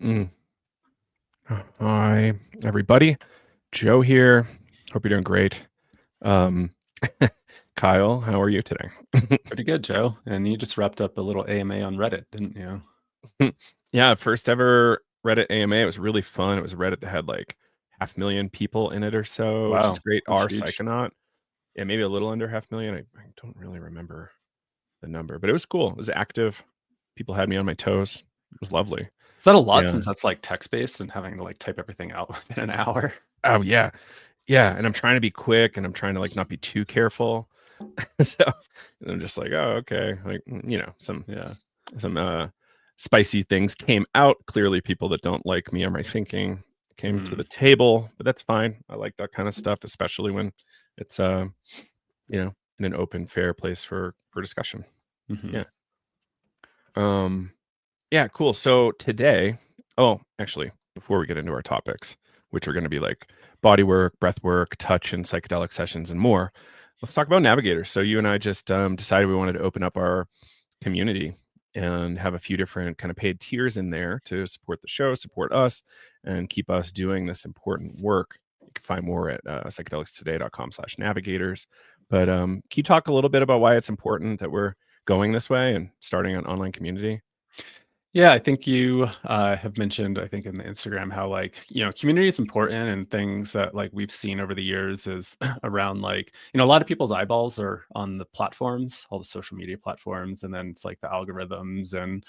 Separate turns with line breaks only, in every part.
Mm. Hi, everybody. Joe here. Hope you're doing great. Um, Kyle, how are you today?
Pretty good, Joe. And you just wrapped up a little AMA on Reddit, didn't you?
Yeah, first ever Reddit AMA. It was really fun. It was a Reddit that had like 500,000 people in it or so, which is
Wow,
great.
that's
R
huge.
Psychonaut. Yeah, maybe a little under 500,000. I don't really remember the number, but it was cool. It was active. People had me on my toes. It was lovely.
Is that a lot
Yeah.
since that's like text-based and having to like type everything out within an hour?
Oh yeah. Yeah. And I'm trying to be quick and I'm trying to like not be too careful. So I'm just like, oh, okay. Like, some
Yeah.
spicy things came out. Clearly, people that don't like me or my thinking came to
Mm.
the table, but that's fine. I like that kind of stuff, especially when it's in an open, fair place for discussion.
Hmm.
Yeah. Yeah, cool. So today, actually, before we get into our topics, which are going to be like body work, breath work, touch, and psychedelic sessions, and more, let's talk about navigators. So you and I just decided we wanted to open up our community and have a few different kind of paid tiers in there to support the show, support us, and keep us doing this important work. You can find more at psychedelicstoday.com/navigators. But can you talk a little bit about why it's important that we're going this way and starting an online community?
Yeah, I think you have mentioned, I think in the Instagram, how like, community is important and things that like we've seen over the years is around like, a lot of people's eyeballs are on the platforms, all the social media platforms, and then it's like the algorithms and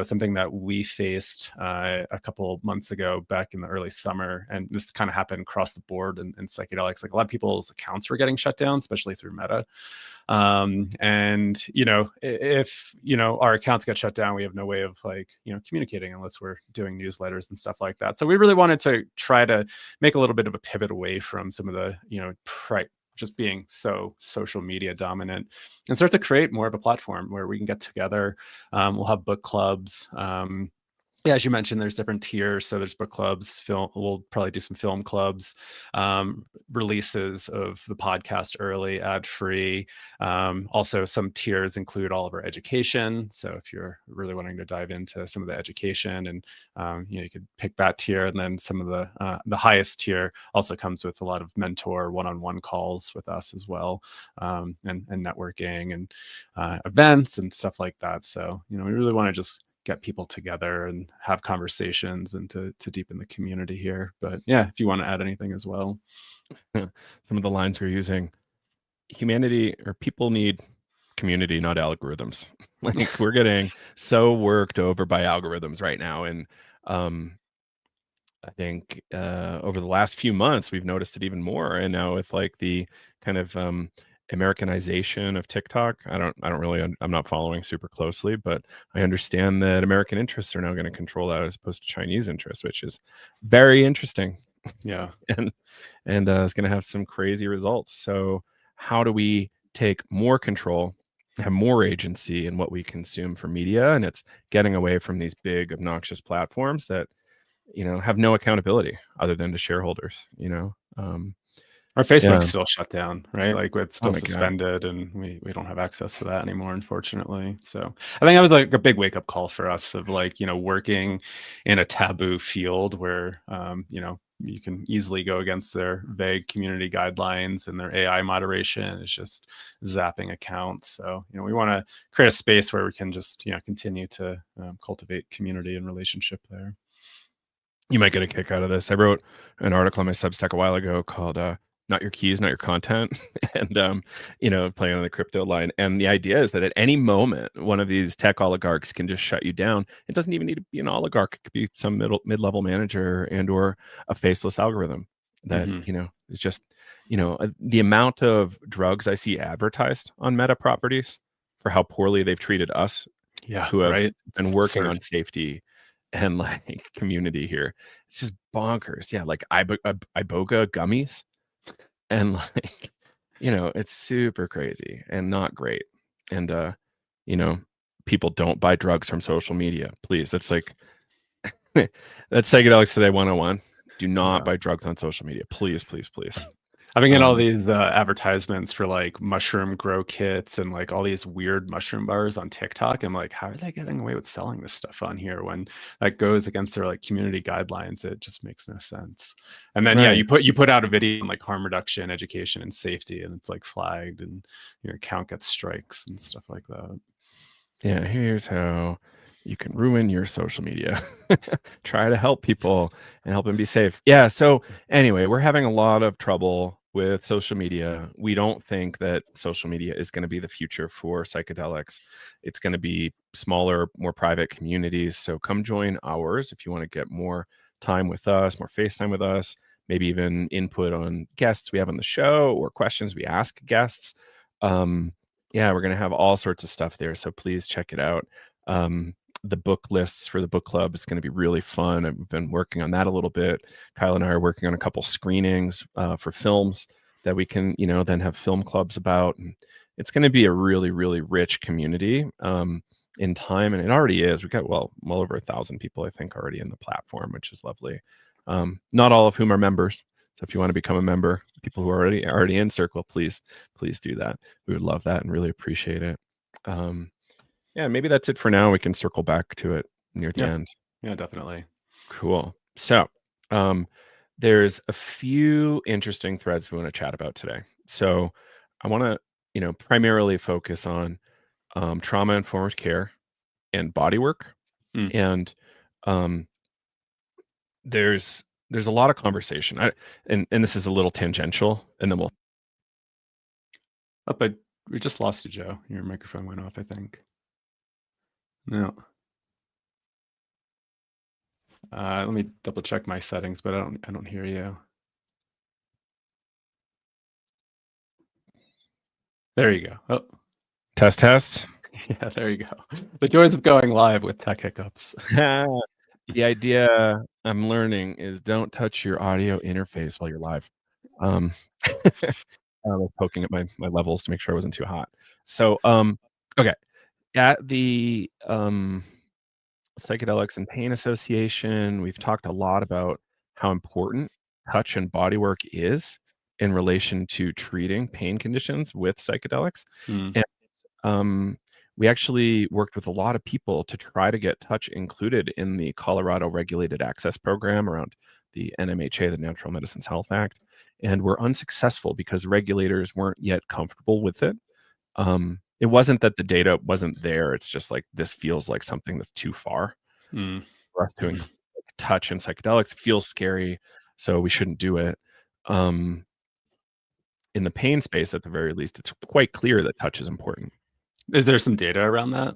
something that we faced a couple months ago back in the early summer, and this kind of happened across the board in psychedelics. Like a lot of people's accounts were getting shut down, especially through Meta. And if our accounts get shut down, we have no way of like communicating unless we're doing newsletters and stuff like that. So we really wanted to try to make a little bit of a pivot away from some of the just being so social media dominant and start to create more of a platform where we can get together. We'll have book clubs. Yeah, as you mentioned, there's different tiers. So there's book clubs, film. We'll probably do some film clubs, releases of the podcast early, ad free. Also, some tiers include all of our education. So if you're really wanting to dive into some of the education, and you could pick that tier. And then some of the highest tier also comes with a lot of mentor one-on-one calls with us as well, and networking and events and stuff like that. So we really want to just get people together and have conversations and to deepen the community here. But yeah, if you want to add anything as well.
Some of the lines we're using: humanity or people need community, not algorithms. Like we're getting so worked over by algorithms right now. And I think over the last few months, we've noticed it even more. And now with like the kind of Americanization of TikTok, I'm not following super closely, but I understand that American interests are now going to control that as opposed to Chinese interests, which is very interesting.
Yeah.
And it's going to have some crazy results. So how do we take more control, have more agency in what we consume for media? And it's getting away from these big obnoxious platforms that have no accountability other than to shareholders.
Our
Yeah.
Facebook's still shut down, right? Like it's
Oh
still
my god.
suspended, and we don't have access to that anymore, unfortunately. So I think that was like a big wake up call for us of like working in a taboo field where you can easily go against their vague community guidelines, and their AI moderation is just zapping accounts. So we want to create a space where we can just continue to cultivate community and relationship there.
You might get a kick out of this. I wrote an article on my Substack a while ago called "Not Your Keys, Not Your Content," and playing on the crypto line. And the idea is that at any moment, one of these tech oligarchs can just shut you down. It doesn't even need to be an oligarch; it could be some mid-level manager and/or a faceless algorithm that
Hmm.
is just the amount of drugs I see advertised on Meta properties for how poorly they've treated us
Yeah,
who have
right.
been
It's
working
absurd.
on safety and like community here. It's just bonkers. Yeah, like iboga gummies, and like it's super crazy and not great. And you know, people don't buy drugs from social media. Please, that's like that's Psychedelics Today 101. Do not
Yeah.
buy drugs on social media. Please, please, please.
I've been getting all these advertisements for like mushroom grow kits and like all these weird mushroom bars on TikTok. I'm like, how are they getting away with selling this stuff on here when that goes against their like community guidelines? It just makes no sense. And then yeah,
Right.
you put out a video on like harm reduction, education, and safety, and it's like flagged, and your account gets strikes and stuff like that.
Yeah, here's how you can ruin your social media. Try to help people and help them be safe. Yeah, so anyway, we're having a lot of trouble with social media. We don't think that social media is going to be the future for psychedelics. It's going to be smaller, more private communities. So come join ours if you want to get more time with us, more FaceTime with us, maybe even input on guests we have on the show or questions we ask guests. Yeah, we're going to have all sorts of stuff there. So please check it out. The book lists for the book club is going to be really fun. I've been working on that a little bit. Kyle and I are working on a couple screenings for films that we can, then have film clubs about. And it's going to be a really, really rich community in time. And it already is. We've got, well over 1,000 people, I think, already in the platform, which is lovely. Not all of whom are members. So if you want to become a member, people who are already in Circle, please do that. We would love that and really appreciate it. Yeah, maybe that's it for now. We can circle back to it near the end.
Yeah, definitely.
Cool. So there's a few interesting threads we want to chat about today. So I want to, primarily focus on trauma-informed care and body work. And there's a lot of conversation. And this is a little tangential, and then we'll.
Oh, but we just lost you, Joe. Your microphone went off, I think. No. Let me double check my settings, but I don't hear you. There you go. Oh.
Test.
Yeah, there you go. The joys of going live with tech hiccups.
The idea I'm learning is don't touch your audio interface while you're live. I was poking at my levels to make sure I wasn't too hot. So, okay. At the Psychedelics and Pain Association, we've talked a lot about how important touch and body work is in relation to treating pain conditions with psychedelics. And we actually worked with a lot of people to try to get touch included in the Colorado Regulated Access Program around the NMHA, the Natural Medicines Health Act, and we're unsuccessful because regulators weren't yet comfortable with it. It wasn't that the data wasn't there. It's just like, this feels like something that's too far for us to include touch and psychedelics. It feels scary, so we shouldn't do it. In the pain space, at the very least, it's quite clear that touch is important.
Is there some data around that?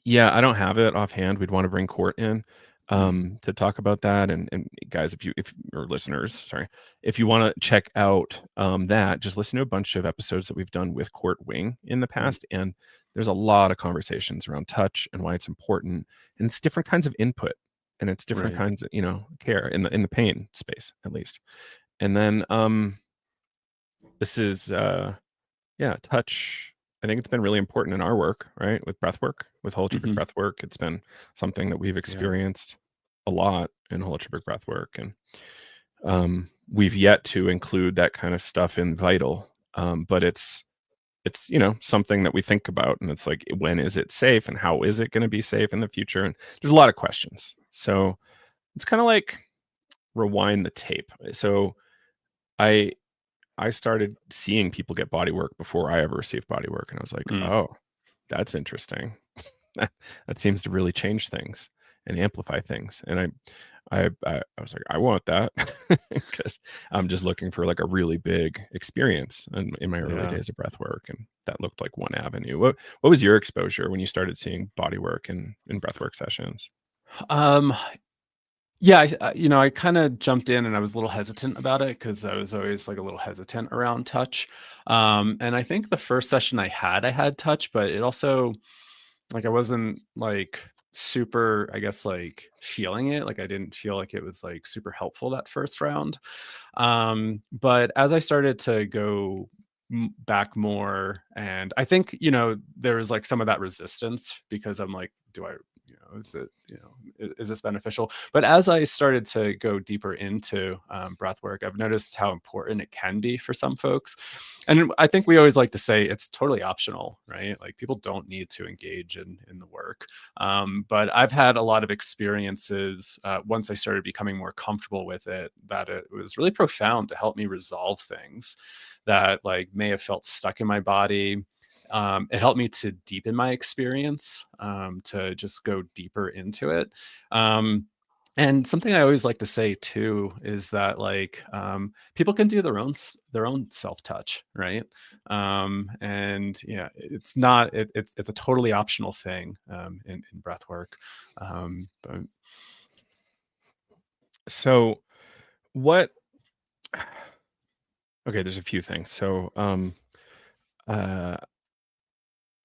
Yeah, I don't have it offhand. We'd want to bring Court in to talk about that. And guys, if or listeners, sorry, if you want to check out that, just listen to a bunch of episodes that we've done with Court Wing in the past. And there's a lot of conversations around touch and why it's important. And it's different kinds of input, and it's different kinds of, care in the pain space, at least. And then this is touch. I think it's been really important in our work, right? With breath work, with holotropic breath work. It's been something that we've experienced a lot in holotropic breath work. And we've yet to include that kind of stuff in Vital. But it's something that we think about, and it's like, when is it safe, and how is it going to be safe in the future? And there's a lot of questions. So it's kind of like rewind the tape. So I started seeing people get body work before I ever received body work. And I was like, oh, that's interesting. That seems to really change things and amplify things. And I was like, I want that, because I'm just looking for like a really big experience in my early days of breath work. And that looked like one avenue. What was your exposure when you started seeing body work in breath work sessions?
Yeah, I kind of jumped in, and I was a little hesitant about it because I was always like a little hesitant around touch. And I think the first session I had touch, but it also, like, I wasn't like super, I guess, like feeling it. Like, I didn't feel like it was like super helpful that first round. But as I started to go back more, and I think, there was like some of that resistance because I'm like, is it, is this beneficial? But as I started to go deeper into breath work, I've noticed how important it can be for some folks. And I think we always like to say it's totally optional, right? Like people don't need to engage in the work. But I've had a lot of experiences once I started becoming more comfortable with it, that it was really profound to help me resolve things that like may have felt stuck in my body. It helped me to deepen my experience, to just go deeper into it. Um, and something I always like to say too is that like people can do their own self touch, right? And yeah, it's not it's a totally optional thing in breath work. But
So what okay, there's a few things. So uh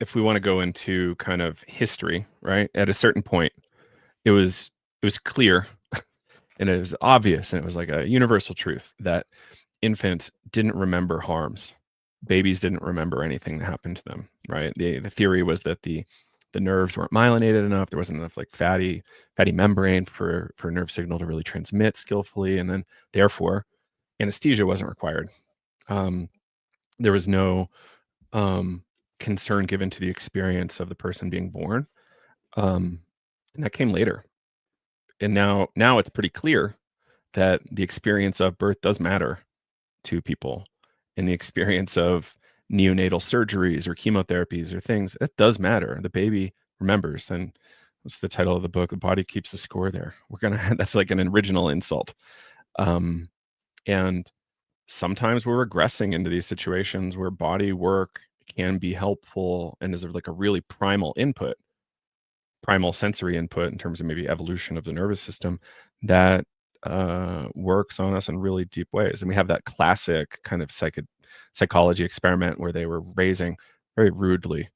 if we want to go into kind of history, right? At a certain point, it was clear and it was obvious and it was like a universal truth that infants didn't remember harms. Babies didn't remember anything that happened to them, right? The theory was that the nerves weren't myelinated enough. There wasn't enough like fatty membrane for nerve signal to really transmit skillfully, and then therefore anesthesia wasn't required. Um, there was no um, concern given to the experience of the person being born, um, and that came later. And now it's pretty clear that the experience of birth does matter to people, and the experience of neonatal surgeries or chemotherapies or things that does matter. The baby remembers, and what's the title of the book? The body keeps the score. There, we're gonna. That's like an original insult. Um, and sometimes we're regressing into these situations where body work can be helpful and is like a really primal sensory input in terms of maybe evolution of the nervous system that works on us in really deep ways. And we have that classic kind of psychology experiment where they were raising very rudely,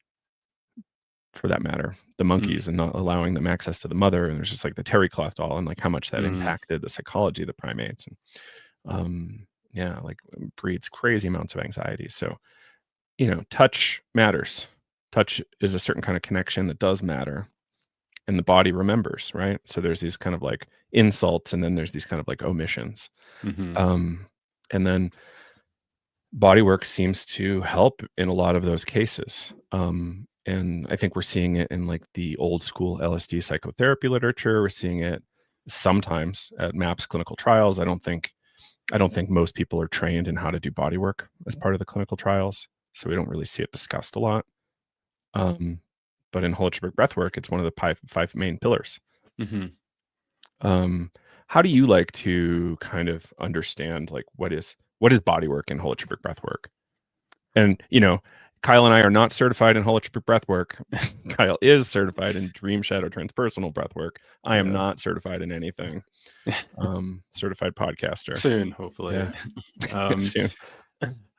for that matter, the
mm,
monkeys and not allowing them access to the mother. And there's just like the terry cloth doll and like how much that
mm,
impacted the psychology of the primates. And yeah, like breeds crazy amounts of anxiety. So, touch matters. Touch is a certain kind of connection that does matter, and the body remembers, right? So there's these kind of like insults, and then there's these kind of like omissions.
mhm,
Um, and then body work seems to help in a lot of those cases. And I think we're seeing it in like the old school LSD psychotherapy literature. We're seeing it sometimes at MAPS clinical trials. I don't think most people are trained in how to do body work as part of the clinical trials, so we don't really see it discussed a lot. Um, but in holotropic breath work, it's one of the five main pillars.
mhm.
Um, how do you like to kind of understand like what is body work in holotropic breath work? And Kyle and I are not certified in holotropic breath work. Kyle is certified in dream shadow transpersonal breath work. I am
Yeah.
not certified in anything. Certified podcaster.
Soon, hopefully.
Yeah,
Um,
soon.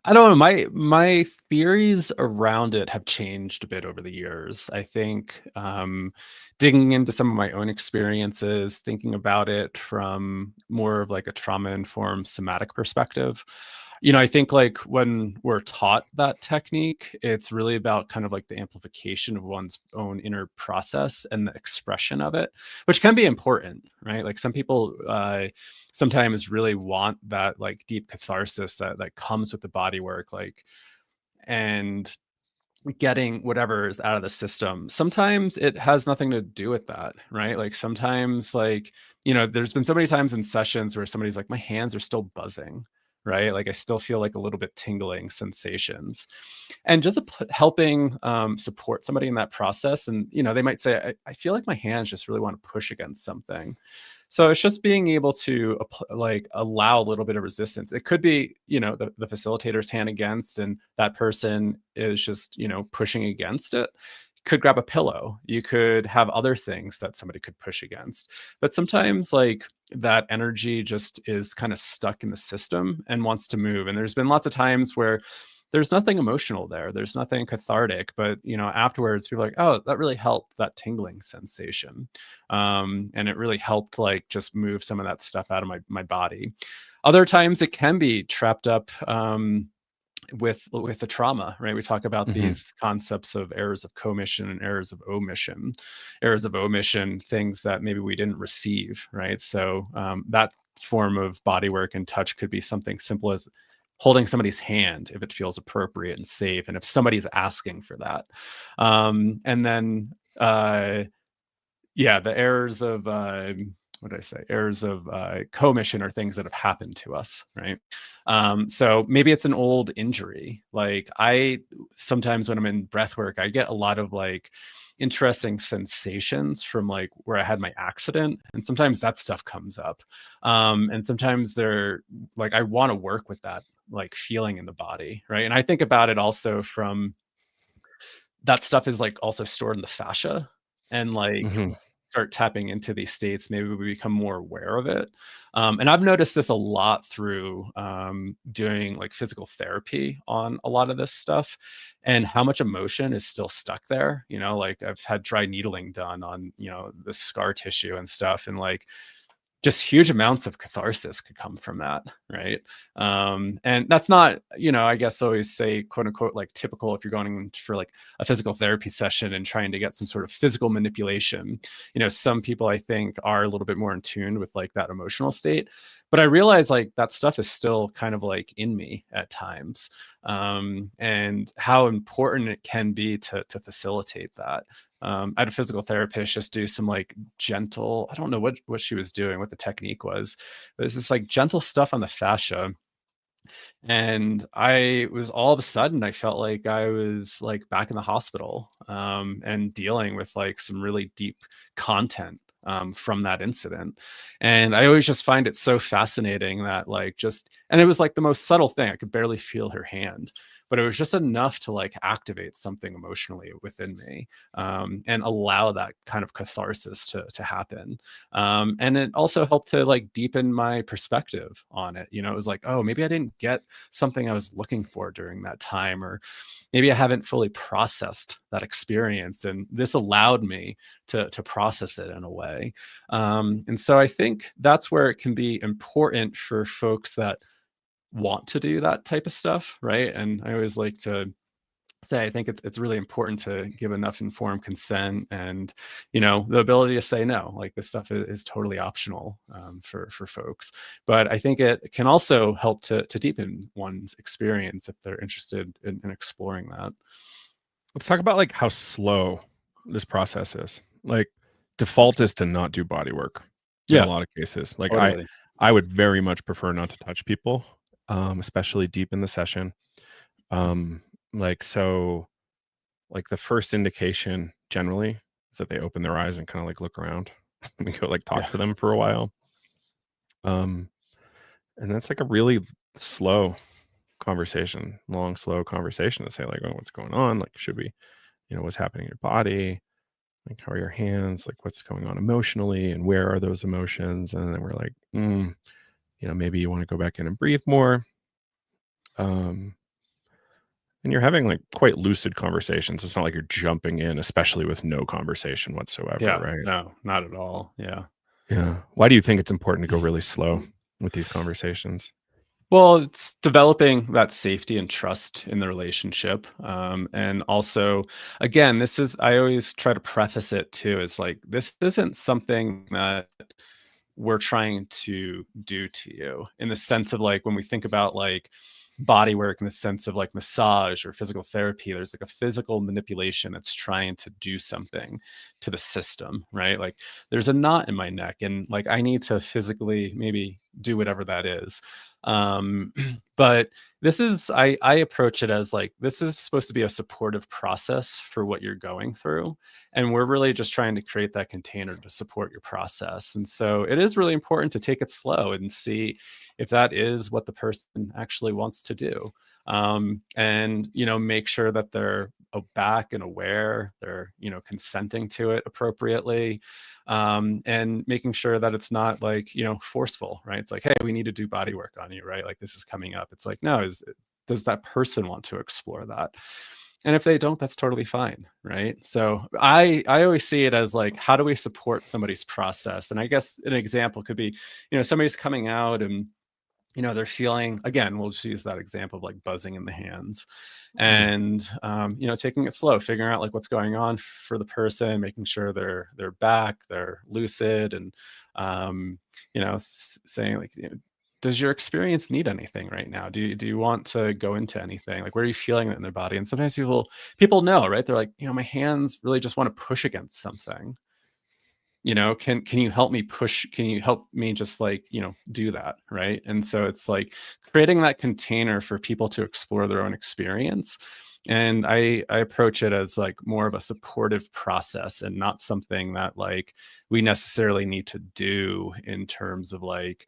I don't know. My theories around it have changed a bit over the years. I think digging into some of my own experiences, thinking about it from more of like a trauma-informed somatic perspective. I think like when we're taught that technique, it's really about kind of like the amplification of one's own inner process and the expression of it, which can be important, right? Like some people sometimes really want that like deep catharsis that comes with the body work, like, and getting whatever is out of the system. Sometimes it has nothing to do with that, right? Like sometimes like, there's been so many times in sessions where somebody's like, my hands are still buzzing, right? Like I still feel like a little bit tingling sensations. And just helping support somebody in that process. And, they might say, I feel like my hands just really want to push against something. So it's just being able to like allow a little bit of resistance. It could be, the facilitator's hand against, and that person is just, pushing against it. Could grab a pillow. You could have other things that somebody could push against. But sometimes like that energy just is kind of stuck in the system and wants to move. And there's been lots of times where there's nothing emotional there. There's nothing cathartic, but afterwards people are like, oh, that really helped, that tingling sensation. And it really helped like just move some of that stuff out of my body. Other times it can be trapped up with the trauma, right? We talk about
Hmm.
these concepts of errors of commission and errors of omission. Errors of omission, things that maybe we didn't receive, right? So that form of body work and touch could be something simple as holding somebody's hand if it feels appropriate and safe, and if somebody's asking for that. And then yeah, the errors of what did I say? Errors of commission are things that have happened to us, right? So maybe it's an old injury. Like I sometimes when I'm in breath work, I get a lot of like interesting sensations from like where I had my accident, and sometimes that stuff comes up. And sometimes they're like I want to work with that like feeling in the body, right? And I think about it also from that stuff is like also stored in the fascia, and like
Hmm.
start tapping into these states, maybe we become more aware of it. And I've noticed this a lot through doing like physical therapy on a lot of this stuff, and how much emotion is still stuck there. You know, like I've had dry needling done on, you know, the scar tissue and stuff. And like just huge amounts of catharsis could come from that, right? And that's not, you know, I guess always say quote unquote like typical if you're going for like a physical therapy session and trying to get some sort of physical manipulation. You know, some people I think are a little bit more in tune with like that emotional state, but I realize like that stuff is still kind of like in me at times, and how important it can be to facilitate that. I had a physical therapist just do some like gentle, I don't know what she was doing, what the technique was, but it's this like gentle stuff on the fascia. And I was all of a sudden, I felt like I was like back in the hospital, and dealing with like some really deep content from that incident. And I always just find it so fascinating that like just, and it was like the most subtle thing. I could barely feel her hand, but it was just enough to like activate something emotionally within me, and allow that kind of catharsis to happen. And it also helped to like deepen my perspective on it. You know, it was like, oh, maybe I didn't get something I was looking for during that time, or maybe I haven't fully processed that experience, and this allowed me to process it in a way. And so I think that's where it can be important for folks that want to do that type of stuff, right? And I always like to say I think it's really important to give enough informed consent, and you know, the ability to say no. Like this stuff is totally optional, for folks, but I think it can also help to deepen one's experience if they're interested in exploring that.
Let's talk about like how slow this process is. Like default is to not do body work in a
Yeah,
lot of cases. Like
totally.
I would very much prefer not to touch people, especially deep in the session. Um, like so like the first indication generally is that they open their eyes and kind of like look around. We go like talk
Yeah,
to them for a while. Um, and that's like a really slow conversation, long, slow conversation to say like, oh, what's going on? Like, should we, what's happening in your body? Like, how are your hands? Like, what's going on emotionally? And where are those emotions? And then we're like, maybe you want to go back in and breathe more. Um, and you're having like quite lucid conversations. It's not like you're jumping in, especially with no conversation whatsoever,
yeah,
right?
no, not at all. Yeah.
Yeah. Why do you think it's important to go really slow with these conversations?
Well, it's developing that safety and trust in the relationship. And also, again, this is, I always try to preface it too, is like, this isn't something that we're trying to do to you, in the sense of like when we think about like body work in the sense of like massage or physical therapy, there's like a physical manipulation that's trying to do something to the system, right? Like there's a knot in my neck and like I need to physically maybe do whatever that is. um but this is, I approach it as like this is supposed to be a supportive process for what you're going through, and we're really just trying to create that container to support your process. And so it is really important to take it slow and see if that is what the person actually wants to do. And you know, make sure that they're back and aware, they're, you know, consenting to it appropriately, and making sure that it's not like, you know, forceful, right? It's like, hey, we need to do body work on you, right? Like this is coming up. It's like, no, does that person want to explore that? And if they don't, that's totally fine, right? So I always see it as like, how do we support somebody's process? And I guess an example could be, you know, somebody's coming out and they're feeling, again, we'll just use that example of like buzzing in the hands,
Mm.
and taking it slow, figuring out like what's going on for the person, making sure they're back, they're lucid, and saying like, does your experience need anything right now? Do you want to go into anything? Like, where are you feeling it in their body? And sometimes people know, right? They're like, my hands really just want to push against something. Can you help me push? Can you help me just like, do that, right? And so it's like creating that container for people to explore their own experience. And I approach it as like more of a supportive process, and not something that like we necessarily need to do in terms of like,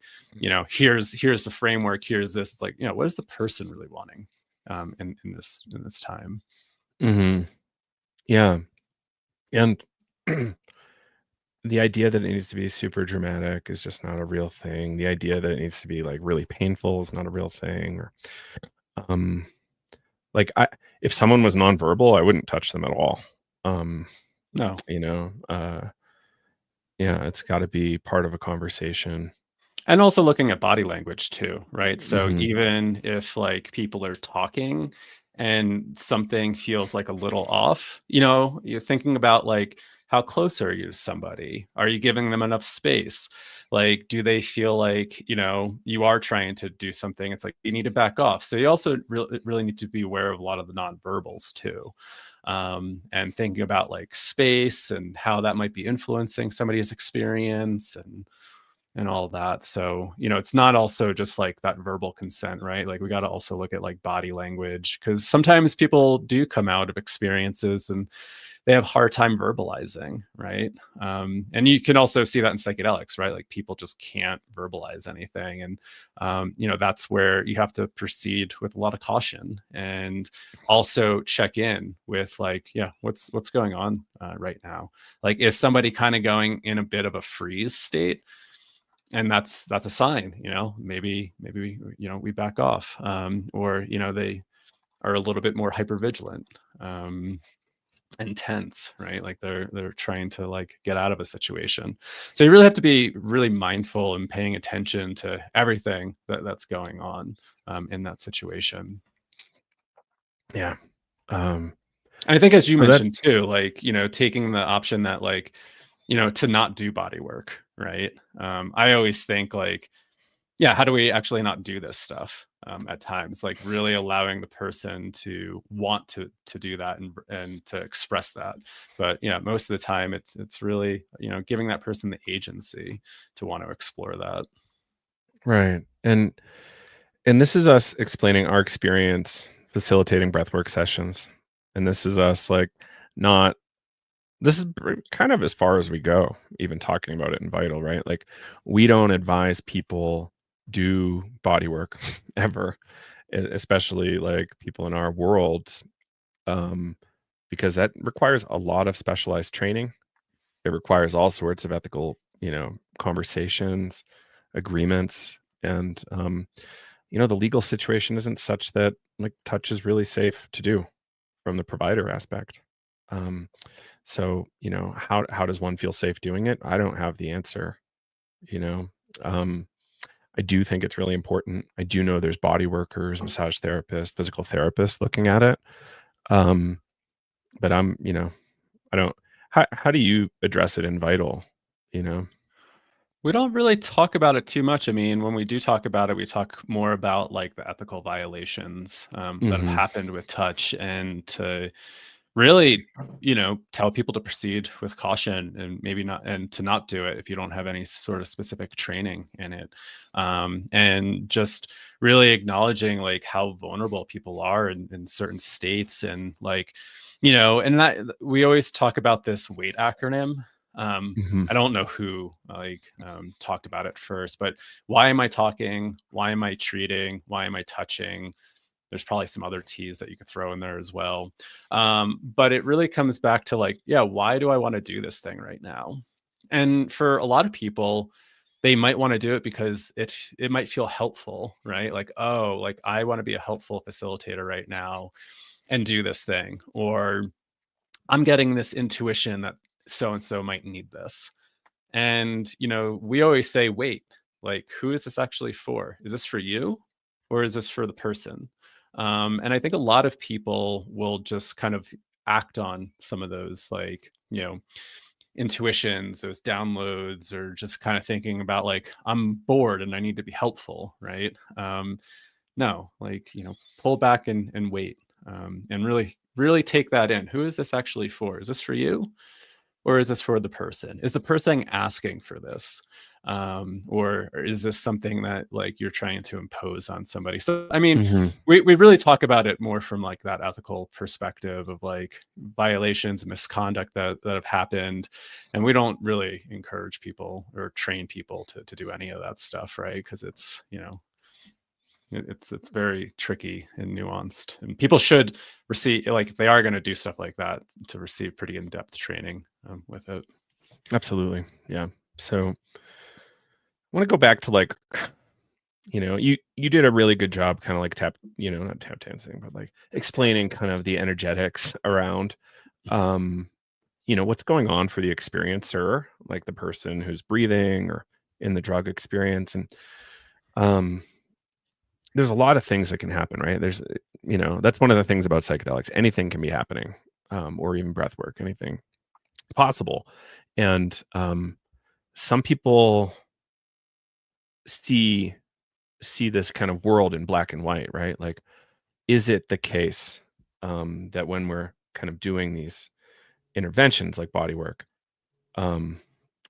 here's the framework, here's this. It's like, what is the person really wanting in this time?
Hmm. Yeah. And the idea that it needs to be super dramatic is just not a real thing. The idea that it needs to be like really painful is not a real thing. Or um like I if someone was nonverbal, I wouldn't touch them at all. Um,
No.
you know, yeah, it's gotta be part of a conversation.
And also looking at body language too, right? So
Mhm.
even if like people are talking and something feels like a little off, you're thinking about like, how close are you to somebody? Are you giving them enough space? Like, do they feel like, you are trying to do something? It's like you need to back off. So you also really need to be aware of a lot of the nonverbals too. And thinking about like space and how that might be influencing somebody's experience, and all of that. So, it's not also just like that verbal consent, right? Like we got to also look at like body language, because sometimes people do come out of experiences and they have a hard time verbalizing, right? And you can also see that in psychedelics, right? Like people just can't verbalize anything. And, that's where you have to proceed with a lot of caution, and also check in with like, yeah, what's going on right now? Like, is somebody kind of going in a bit of a freeze state? And that's a sign, maybe we back off, or they are a little bit more hyper vigilant, and tense, right? Like they're trying to like get out of a situation. So you really have to be really mindful and paying attention to everything that's going on in that situation.
Yeah. Um,
And I think, as you
so
mentioned
that's
too, like, taking the option that like, to not do body work, right? I always think like, yeah, how do we actually not do this stuff at times? Like really allowing the person to want to do that, and to express that. But yeah, most of the time it's really, giving that person the agency to want to explore that.
right. And this is us explaining our experience facilitating breathwork sessions. And this is us like not this is kind of as far as we go, even talking about it in Vital, right? Like we don't advise people do body work ever, especially like people in our world, um, because that requires a lot of specialized training. It requires all sorts of ethical, conversations, agreements, and the legal situation isn't such that like touch is really safe to do from the provider aspect. Um, so, how does one feel safe doing it? I don't have the answer, you know. Um, I do think it's really important. I do know there's body workers, massage therapists, physical therapists looking at it. Um, but I don't how do you address it in Vital, you know?
We don't really talk about it too much. I mean, when we do talk about it, we talk more about like the ethical violations that have
Mhm.
happened with touch, and to really, tell people to proceed with caution, and maybe not, and to not do it if you don't have any sort of specific training in it. And just really acknowledging like how vulnerable people are in certain states, and like, and that we always talk about this WAIT acronym.
Mhm.
I don't know who like talked about it first, but why am I talking? Why am I treating? Why am I touching? There's probably some other T's that you could throw in there as well. But it really comes back to like, yeah, why do I want to do this thing right now? And for a lot of people, they might want to do it because it might feel helpful, right? Like, oh, like I want to be a helpful facilitator right now and do this thing, or I'm getting this intuition that so and so might need this. And we always say, wait. Like, who is this actually for? Is this for you, or is this for the person? And I think a lot of people will just kind of act on some of those, like, intuitions, those downloads, or just kind of thinking about like, I'm bored and I need to be helpful, right? No, like, pull back and wait, and really, really take that in. Who is this actually for? Is this for you? Or is this for the person? Is the person asking for this? Or is this something that like you're trying to impose on somebody? So, I mean,
Hmm.
we really talk about it more from like that ethical perspective of like violations, misconduct that have happened. And we don't really encourage people or train people to do any of that stuff, right? Because it's, it's very tricky and nuanced, and people should receive, like, if they are going to do stuff like that, to receive pretty in-depth training with it.
Absolutely. Yeah. So I want to go back to like, you did a really good job kind of like not tap dancing, but like explaining kind of the energetics around what's going on for the experiencer, like the person who's breathing or in the drug experience. And um there's a lot of things that can happen, right? That's one of the things about psychedelics. Anything can be happening, or even breath work, anything possible. And some people see this kind of world in black and white, right? Like, is it the case that when we're kind of doing these interventions like body work, um,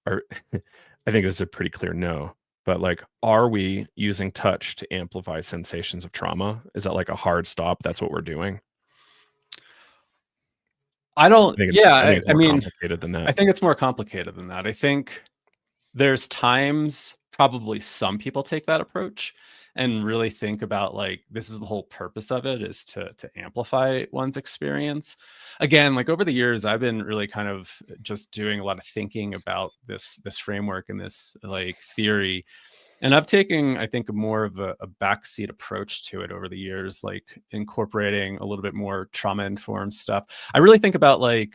are I think this is a pretty clear no. But like, are we using touch to amplify sensations of trauma? Is that like a hard stop? That's what we're doing.
I don't, yeah,
I think it's
I
more
mean,
complicated than
I
that.
think it's more complicated than that. I think there's times probably some people take that approach and really think about like, this is the whole purpose of it, is to amplify one's experience. Again, like over the years, I've been really kind of just doing a lot of thinking about this framework and this like theory. And I've taken, I think, more of a backseat approach to it over the years, like incorporating a little bit more trauma informed stuff. I really think about like,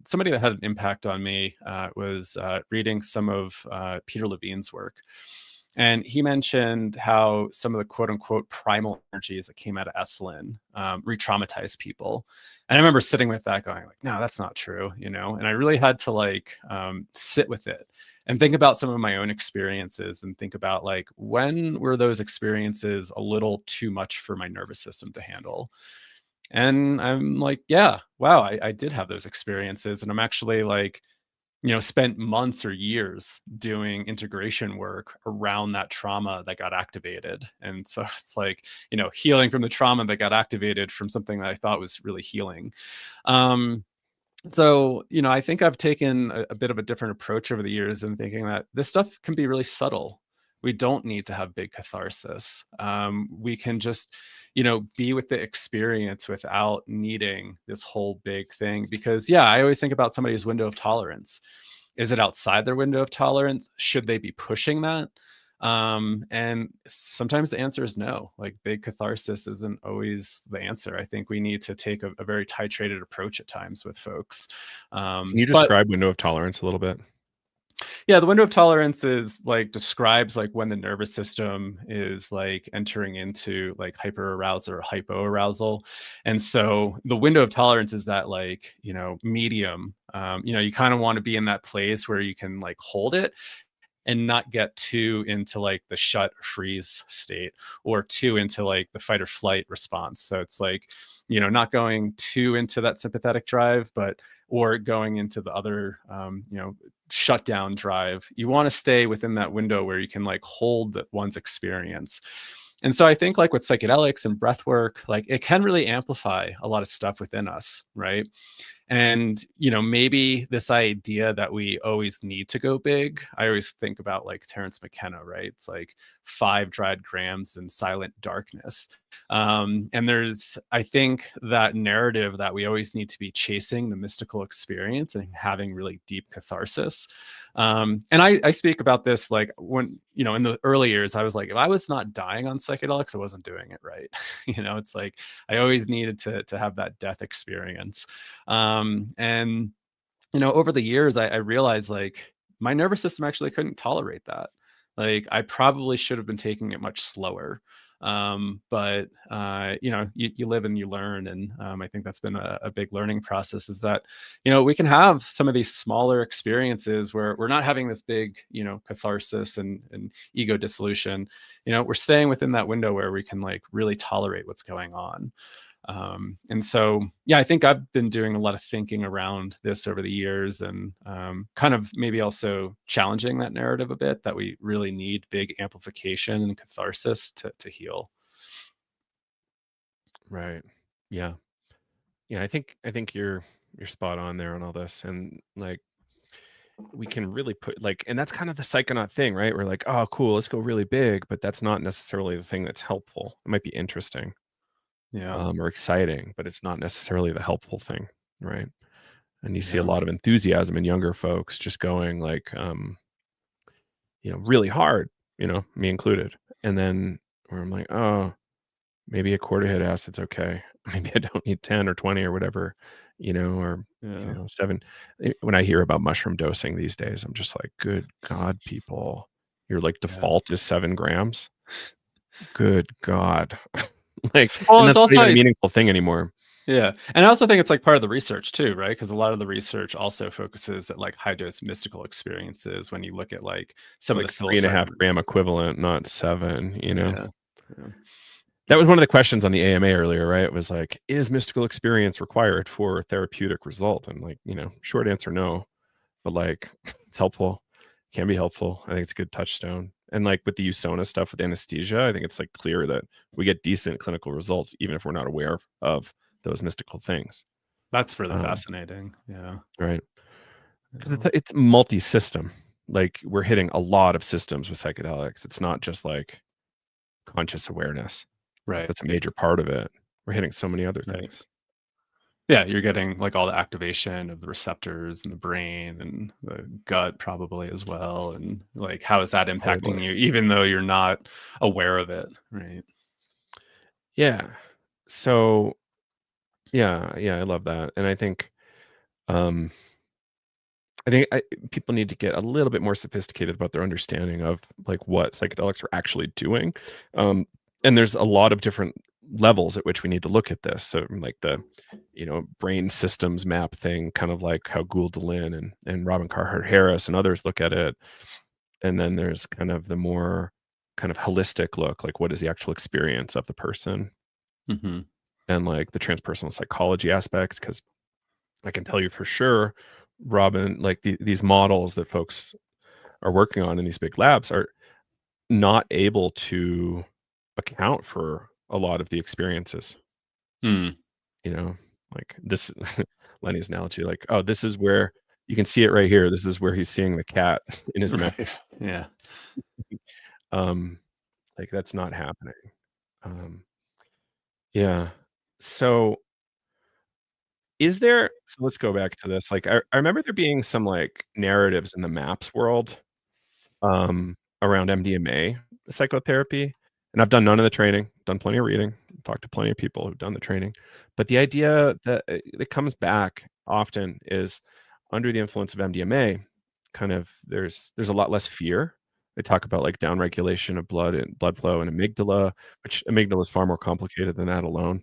somebody that had an impact on me was reading some of Peter Levine's work. And he mentioned how some of the quote unquote primal energies that came out of Esalen re-traumatized people. And I remember sitting with that going like, no, that's not true, And I really had to like sit with it and think about some of my own experiences and think about like, when were those experiences a little too much for my nervous system to handle? And I'm like, yeah, wow, I did have those experiences. And I'm actually like, spent months or years doing integration work around that trauma that got activated. And so it's like, healing from the trauma that got activated from something that I thought was really healing. So, I think I've taken a bit of a different approach over the years and thinking that this stuff can be really subtle. We don't need to have big catharsis. We can just, be with the experience without needing this whole big thing. Because, yeah, I always think about somebody's window of tolerance. Is it outside their window of tolerance? Should they be pushing that? And sometimes the answer is no. Like, big catharsis isn't always the answer. I think we need to take a very titrated approach at times with folks.
Can you
But
describe window of tolerance a little bit?
yeah, the window of tolerance is like describes like when the nervous system is like entering into like hyperarousal or hypoarousal. And so the window of tolerance is that like, medium. You kind of want to be in that place where you can like hold it and not get too into like the shut or freeze state, or too into like the fight or flight response. So it's like, not going too into that sympathetic drive, but or going into the other, shutdown drive. You want to stay within that window where you can like hold one's experience. And so I think like with psychedelics and breath work, like it can really amplify a lot of stuff within us, right? And, maybe this idea that we always need to go big. I always think about like Terrence McKenna, right? It's like 5 dried grams in silent darkness. And there's, I think, that narrative that we always need to be chasing the mystical experience and having really deep catharsis. And I speak about this like when, in the early years, I was like, if I was not dying on psychedelics, I wasn't doing it right. It's like I always needed to have that death experience. And over the years, I realized like my nervous system actually couldn't tolerate that. like I probably should have been taking it much slower. But you live and you learn, and I think that's been a big learning process. Is that we can have some of these smaller experiences where we're not having this big catharsis and ego dissolution. We're staying within that window where we can like really tolerate what's going on. And so, yeah, I think I've been doing a lot of thinking around this over the years, and kind of maybe also challenging that narrative a bit, that we really need big amplification and catharsis to heal.
Right. Yeah. Yeah. I think you're spot on there on all this. And like we can really put like, and that's kind of the psychonaut thing, right? We're like, oh cool, let's go really big, but that's not necessarily the thing that's helpful. It might be interesting,
Yeah,
or exciting, but it's not necessarily the helpful thing, right? And you see a
yeah,
lot of enthusiasm in younger folks just going like, really hard, me included. And then where I'm like, oh, maybe a quarter hit acid's okay. Maybe I don't need 10 or 20 or whatever, or
yeah,
7. When I hear about mushroom dosing these days, I'm just like, good God, people, your like
yeah.
default is 7 grams. Good God. Like,
Well,
and
it's
that's not even a
also
meaningful thing anymore.
yeah, and I also think it's like part of the research too, right? Because a lot of the research also focuses at like high dose mystical experiences when you look at like some of the
Like 3.5
psilocybin.
gram equivalent, not 7.
Yeah, yeah,
That was one of the questions on the AMA earlier, right? It was like, is mystical experience required for therapeutic result? And like, short answer, no. But like, it's helpful. Can be helpful. I think it's a good touchstone. And like with the USONA stuff with anesthesia, I think it's like clear that we get decent clinical results even if we're not aware of those mystical things.
that's really
Um,
fascinating. Yeah,
right. Because
yeah,
it's multi-system. Like we're hitting a lot of systems with psychedelics. It's not just like conscious awareness.
right,
That's a major part of it. We're hitting so many other
right.
things.
Yeah, you're getting like all the activation of the receptors in the brain and the gut probably as well, and like how is that impacting
Totally.
you, even though you're not aware of it, right?
Yeah. So yeah, yeah, I love that. And um I think people need to get a little bit more sophisticated about their understanding of like what psychedelics are actually doing. Um, and there's a lot of different levels at which we need to look at this. So like the, brain systems map thing, kind of like how Gould Lynn and Robin Carhart Harris and others look at it. And then there's kind of the more kind of holistic look, like what is the actual experience of the person
Mhm.
and like the transpersonal psychology aspects. Because I can tell you for sure, Robin, like these models that folks are working on in these big labs are not able to account for a lot of the experiences,
Mm.
you know, like this Lenny's analogy, like, oh, this is where you can see it right here. This is where he's seeing the cat in his mouth.
Right. Yeah.
Um, like that's not happening. Um, yeah. So let's go back to this. Like I remember there being some like narratives in the maps world around MDMA psychotherapy. And I've done none of the training, done plenty of reading, talked to plenty of people who've done the training. But the idea that comes back often is under the influence of MDMA, kind of there's a lot less fear. They talk about like downregulation of blood and blood flow and amygdala, which amygdala is far more complicated than that alone.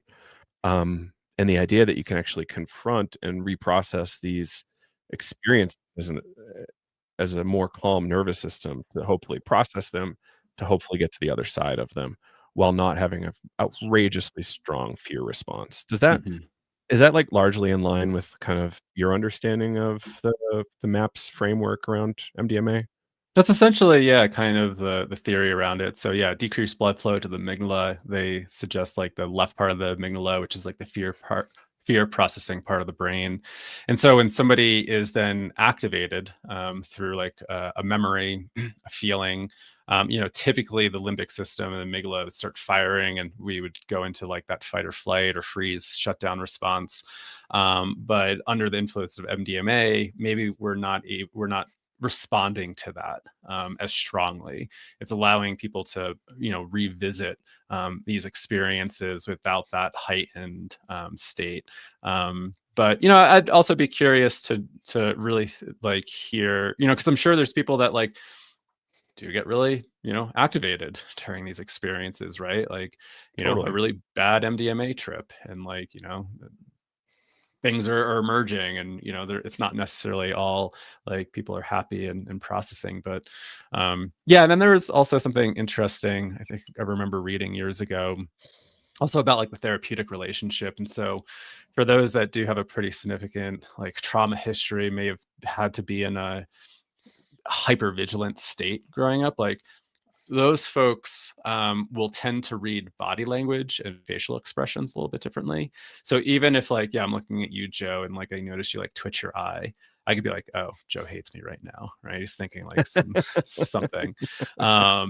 And the idea that you can actually confront and reprocess these experiences as a more calm nervous system to hopefully process them, to hopefully get to the other side of them while not having a outrageously strong fear response.
Mhm.
Is that like largely in line with kind of your understanding of the MAPS framework around MDMA?
That's essentially, yeah, kind of the theory around it. So yeah, decreased blood flow to the amygdala. They suggest like the left part of the amygdala, which is like the fear processing part of the brain. And so when somebody is then activated through like a memory, a feeling, typically the limbic system and the amygdala would start firing, and we would go into like that fight or flight or freeze shutdown response. But under the influence of MDMA, maybe we're not responding to that as strongly. It's allowing people to, revisit these experiences without that heightened state. But I'd also be curious to really like hear, because I'm sure there's people that like do get really, activated during these experiences, right? Like, a
Totally.
really bad MDMA trip, and like, things are emerging, and it's not necessarily all like people are happy and processing, but yeah. And then there was also something interesting, I think I remember reading years ago, also about like the therapeutic relationship. And so for those that do have a pretty significant like trauma history, may have had to be in a hyper vigilant state growing up, like those folks will tend to read body language and facial expressions a little bit differently. So even if like, yeah, I'm looking at you, Joe, and like I notice you like twitch your eye, I could be like, oh, Joe hates me right now, right? He's thinking like something. I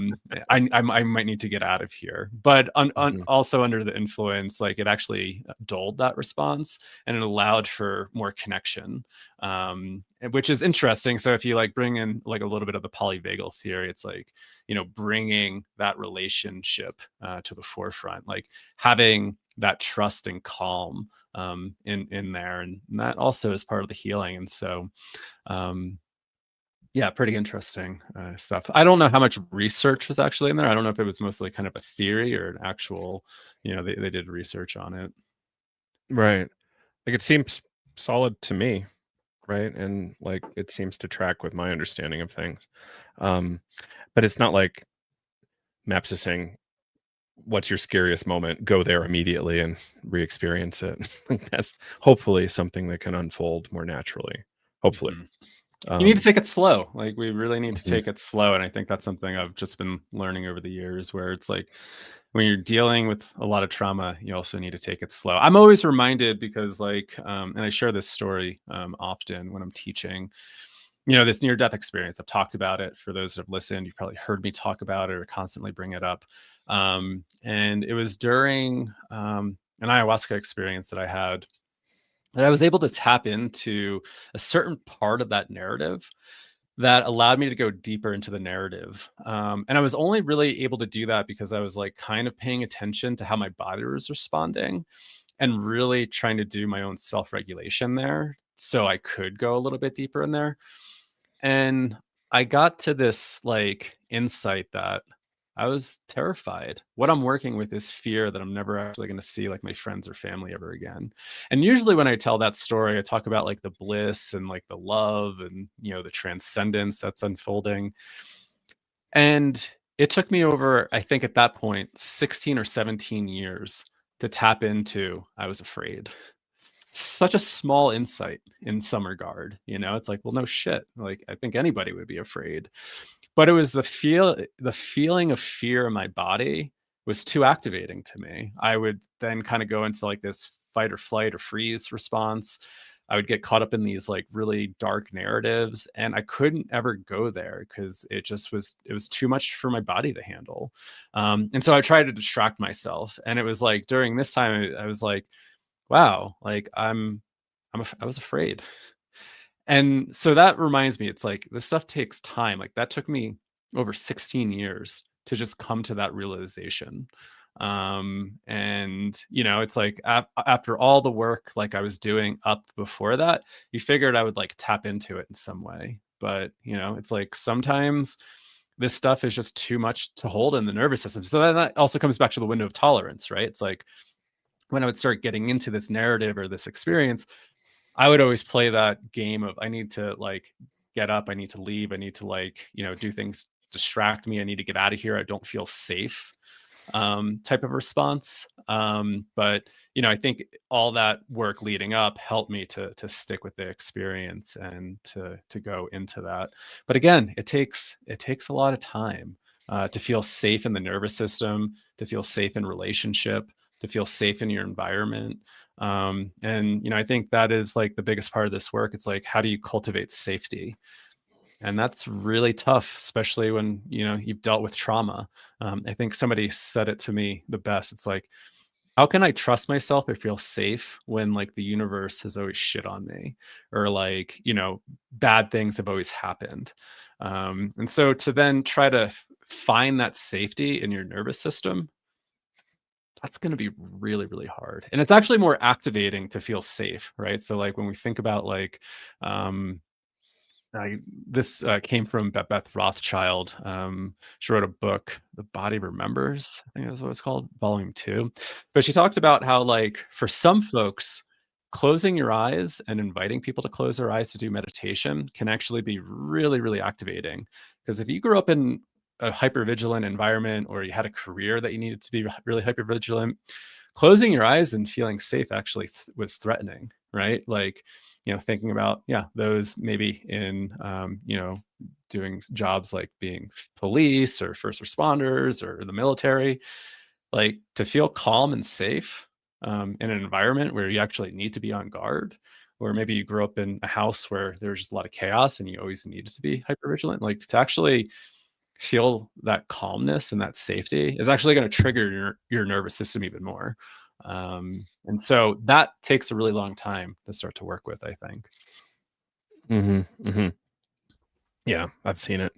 might need to get out of here. But
Mhm.
also under the influence, like it actually dulled that response, and it allowed for more connection, which is interesting. So if you like bring in like a little bit of the polyvagal theory, it's like, bringing that relationship to the forefront, like having that trust and calm in there, and that also is part of the healing. And so, um, yeah, pretty interesting stuff. I don't know how much research was actually in there. I don't know if it was mostly kind of a theory or an actual, they did research on it.
Right. Like, it seems solid to me, right? And, like, it seems to track with my understanding of things. Um, but it's not like Maps is saying, "What's your scariest moment? Go there immediately and re-experience it." Like, that's hopefully something that can unfold more naturally. Hopefully.
Mhm. You need to
Um,
take it slow. Like we really need to
mhm.
take it slow. And I think that's something I've just been learning over the years, where it's like when you're dealing with a lot of trauma, you also need to take it slow. I'm always reminded because like, and I share this story often when I'm teaching, this near death experience. I've talked about it for those that have listened. You've probably heard me talk about it or constantly bring it up. And it was during an ayahuasca experience that I had, that I was able to tap into a certain part of that narrative that allowed me to go deeper into the narrative. And I was only really able to do that because I was like kind of paying attention to how my body was responding, and really trying to do my own self regulation there so I could go a little bit deeper in there. And I got to this like insight that I was terrified. What I'm working with is fear that I'm never actually going to see like my friends or family ever again. And usually when I tell that story, I talk about like the bliss and like the love and, the transcendence that's unfolding. And it took me over, I think at that point, 16 or 17 years to tap into I was afraid. Such a small insight in some regard, it's like, well, no shit. Like I think anybody would be afraid, but it was the feeling of fear in my body was too activating to me. I would then kind of go into like this fight or flight or freeze response. I would get caught up in these like really dark narratives, and I couldn't ever go there because it was too much for my body to handle. And so I tried to distract myself, and it was like during this time I was like, wow, like I was afraid. And so that reminds me, it's like this stuff takes time. Like that took me over 16 years to just come to that realization. And it's like after all the work like I was doing up before that, you figured I would like tap into it in some way. But it's like sometimes this stuff is just too much to hold in the nervous system. So then that also comes back to the window of tolerance, right? It's like when I would start getting into this narrative or this experience, I would always play that game of I need to like get up, I need to leave, I need to like, do things distract me, I need to get out of here, I don't feel safe, type of response. But I think all that work leading up helped me to stick with the experience and to go into that. But again, it takes a lot of time to feel safe in the nervous system, to feel safe in relationship, to feel safe in your environment. And I think that is like the biggest part of this work. It's like, how do you cultivate safety? And that's really tough, especially when you've dealt with trauma. I think somebody said it to me the best. It's like, how can I trust myself or feel safe when like the universe has always shit on me, or like bad things have always happened? And so to then try to find that safety in your nervous system, that's going to be really, really hard. And it's actually more activating to feel safe, right? So like when we think about like um This came from Beth Rothschild. She wrote a book, The Body Remembers, I think that's what it's called, volume 2. But she talked about how, like, for some folks, closing your eyes and inviting people to close their eyes to do meditation can actually be really, really activating. Because if you grew up in a hypervigilant environment, or you had a career that you needed to be really hypervigilant, closing your eyes and feeling safe actually was threatening, right? Like, thinking about, those maybe in, doing jobs like being police or first responders or the military, like, to feel calm and safe in an environment where you actually need to be on guard, or maybe you grew up in a house where there's just a lot of chaos and you always needed to be hyper vigilant, like, to actually feel that calmness and that safety is actually going to trigger your nervous system even more. And so that takes a really long time to start to work with, I think.
Yeah, I've seen it.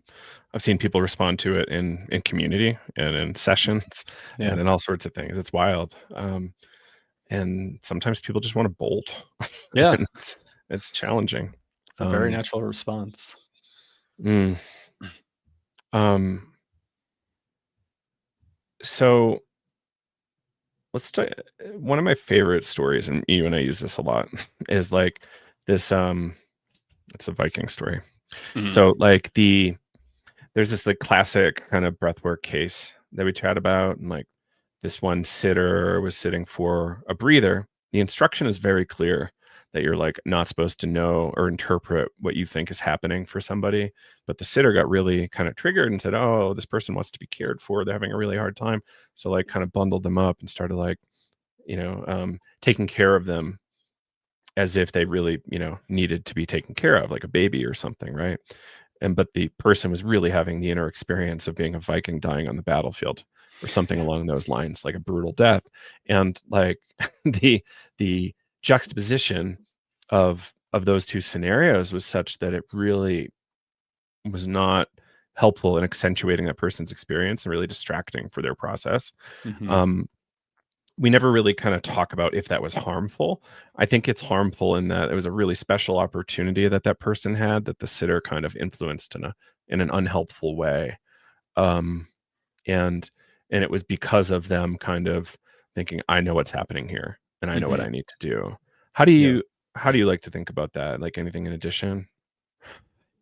I've seen people respond to it in community and in sessions
Yeah.
and in all sorts of things. It's wild. And sometimes people just want to bolt.
Yeah.
And it's challenging.
It's a very natural response.
Mm. So let's talk. One of my favorite stories, and you and I use this a lot, is like this. It's a Viking story. So like there's this like classic kind of breathwork case that we chat about, and like this one sitter was sitting for a breather. The instruction is very clear that you're like not supposed to know or interpret what you think is happening for somebody. But the sitter got really kind of triggered and said, "Oh, this person wants to be cared for. They're having a really hard time." So like kind of bundled them up and started like, taking care of them as if they really, needed to be taken care of, like a baby or something, right? But the person was really having the inner experience of being a Viking dying on the battlefield or something along those lines, like a brutal death. And like the juxtaposition of those two scenarios was such that it really was not helpful in accentuating that person's experience and really distracting for their process. We never really kind of talk about if that was harmful. I think it's harmful in that it was a really special opportunity that that person had that the sitter kind of influenced in an unhelpful way. And it was because of them kind of thinking, I know what's happening here and I know what I need to do. How do you like to think about that? Like anything in addition?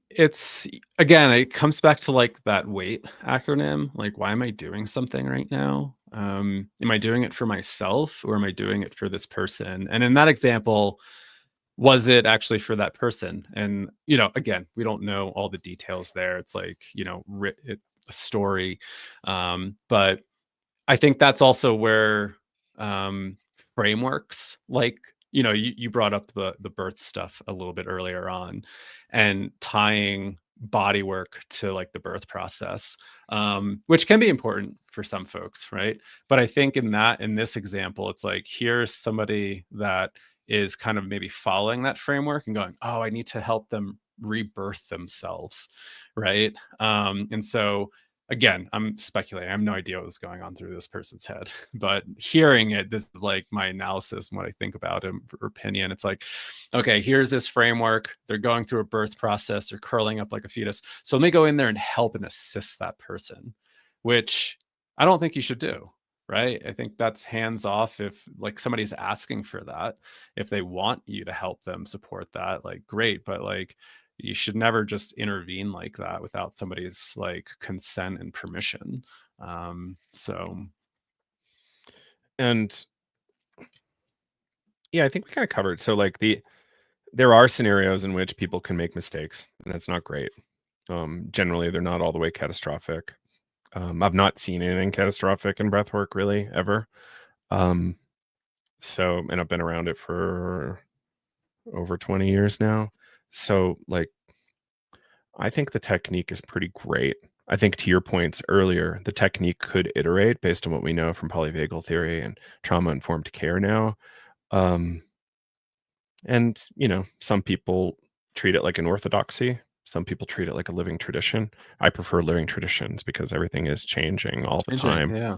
It's, again, it comes back to like that WAIT acronym. Like, why am I doing something right now? Am I doing it for myself, or am I doing it for this person? And in that example, was it actually for that person? And, again, we don't know all the details there. It's like, a story. But I think that's also where frameworks, like, you brought up the birth stuff a little bit earlier on, and tying body work to like the birth process, which can be important for some folks, right? But I think in this example, it's like, here's somebody that is kind of maybe following that framework and going, oh, I need to help them rebirth themselves, right? And so, again, I'm speculating. I have no idea what was going on through this person's head, but hearing it, this is like my analysis and what I think about him, or opinion. It's like, okay, here's this framework. They're going through a birth process. They're curling up like a fetus. So let me go in there and help and assist that person, which I don't think you should do. Right. I think that's hands off. If like somebody's asking for that, if they want you to help them support that, like, great. But like, you should never just intervene like that without somebody's like consent and permission. So
And yeah, I think we kind of covered. So like there are scenarios in which people can make mistakes, and that's not great. Generally, they're not all the way catastrophic. I've not seen anything catastrophic in breathwork really ever. And I've been around it for over 20 years now. So like, I think the technique is pretty great. I think to your points earlier, the technique could iterate based on what we know from polyvagal theory and trauma-informed care now. And, some people treat it like an orthodoxy. Some people treat it like a living tradition. I prefer living traditions because everything is changing all the time.
yeah.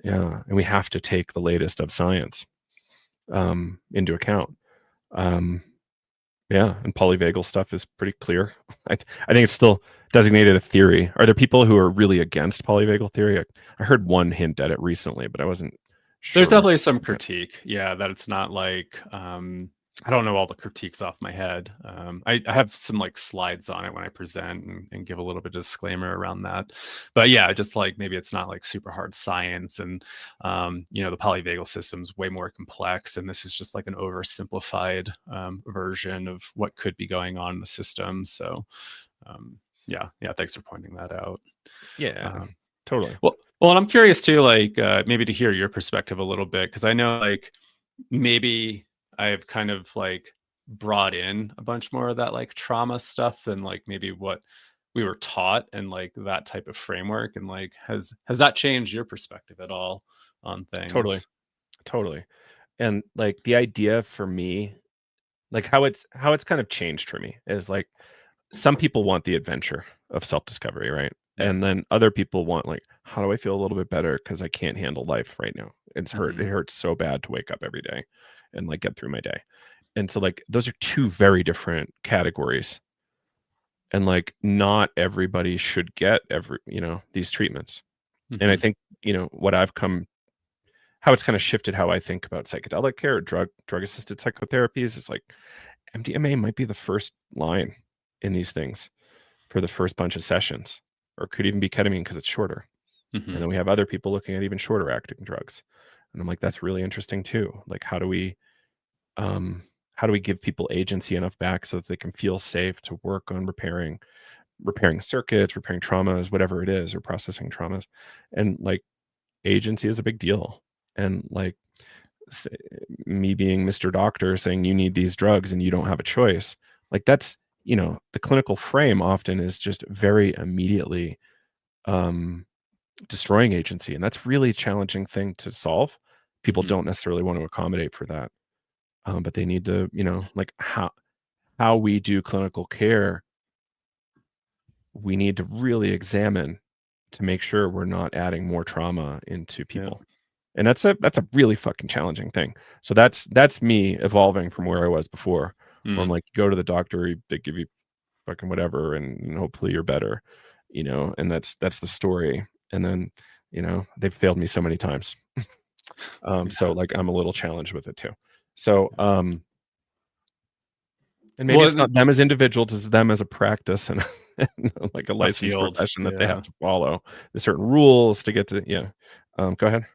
Yeah. And we have to take the latest of science into account. Yeah, and polyvagal stuff is pretty clear. I think it's still designated a theory. Are there people who are really against polyvagal theory? I heard one hint at it recently, but I wasn't
There's
sure.
definitely some critique, yeah, that it's not like, I don't know all the critiques off my head. I have some like slides on it when I present and give a little bit of disclaimer around that. But yeah, just like maybe it's not like super hard science, and the polyvagal system's way more complex, and this is just like an oversimplified version of what could be going on in the system. So yeah, thanks for pointing that out.
Yeah,
Um,
totally.
well, and I'm curious too, like maybe to hear your perspective a little bit, because I know like maybe I've kind of like brought in a bunch more of that like trauma stuff than like maybe what we were taught, and like that type of framework, and like has that changed your perspective at all on
Totally.
things?
Totally. And like the idea for me, like how it's kind of changed for me is like some people want the adventure of self-discovery, right?
Yeah.
And then other people want like, how do I feel a little bit better because I can't handle life right now? It
Hmm.
hurts so bad to wake up every day and like get through my day. And so like those are two very different categories. And like not everybody should get these treatments. And I
Hmm.
think, what I've come how it's kind of shifted how I think about psychedelic care or drug assisted psychotherapies is like MDMA might be the first line in these things for the first bunch of sessions, or could even be ketamine because it's shorter. And
Hmm.
then we have other people looking at even shorter acting drugs. And I'm like, that's really interesting too. Like, um, how do we give people agency enough back so that they can feel safe to work on repairing circuits, repairing traumas, whatever it is, or processing traumas. And like agency is a big deal. And like s- me being Mr. Doctor saying you need these drugs and you don't have a choice. Like that's, the clinical frame often is just very immediately um, destroying agency. And that's really a challenging thing to solve. People
Hmm.
don't necessarily want to accommodate for that. But they need to, like how we do clinical care, we need to really examine to make sure we're not adding more trauma into
Yeah.
people. And that's a really fucking challenging thing. So that's me evolving from where I was before, where I'm
Mm.
like, go to the doctor, they give you fucking whatever, and hopefully you're better, and that's the story. And then, they've failed me so many times. So
Yeah.
like I'm a little challenged with it too. So and maybe
Well,
it's not them as individuals, it's them as a practice and, and like a
a
licensed
field.
profession that they have
Yeah.
to follow the certain rules to get to, yeah. Go ahead.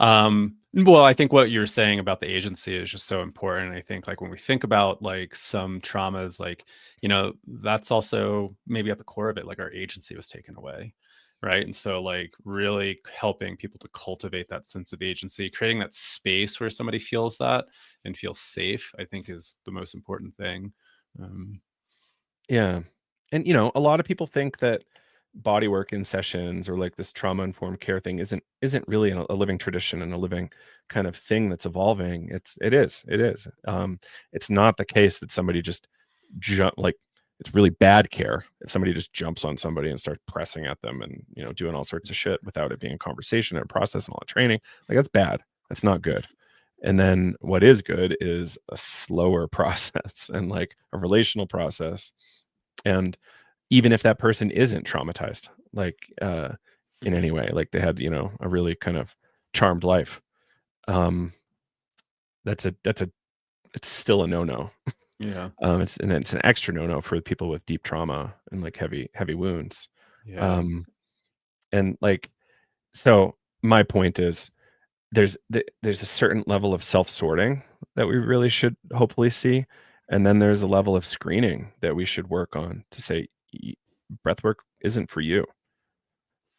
Well, I think what you're saying about the agency is just so important. I think like when we think about like some traumas, like, that's also maybe at the core of it, like our agency was taken away. Right. And so like really helping people to cultivate that sense of agency, creating that space where somebody feels that and feels safe, I think is the most important thing. Um,
Yeah. And a lot of people think that body work in sessions or like this trauma informed care thing isn't really a living tradition and a living kind of thing that's evolving. It is. It's not the case that somebody just jump like it's really bad care if somebody just jumps on somebody and starts pressing at them and doing all sorts of shit without it being a conversation and a process and all the training. Like that's bad. That's not good. And then what is good is a slower process and like a relational process. And even if that person isn't traumatized, like in
mhm.
any way, like they had, a really kind of charmed life, um, that's a it's still a no-no.
Yeah.
It's an extra no-no for people with deep trauma and like heavy wounds.
Yeah.
Um, and like so my point is there's a certain level of self-sorting that we really should hopefully see, and then there's a level of screening that we should work on to say breath work isn't for you.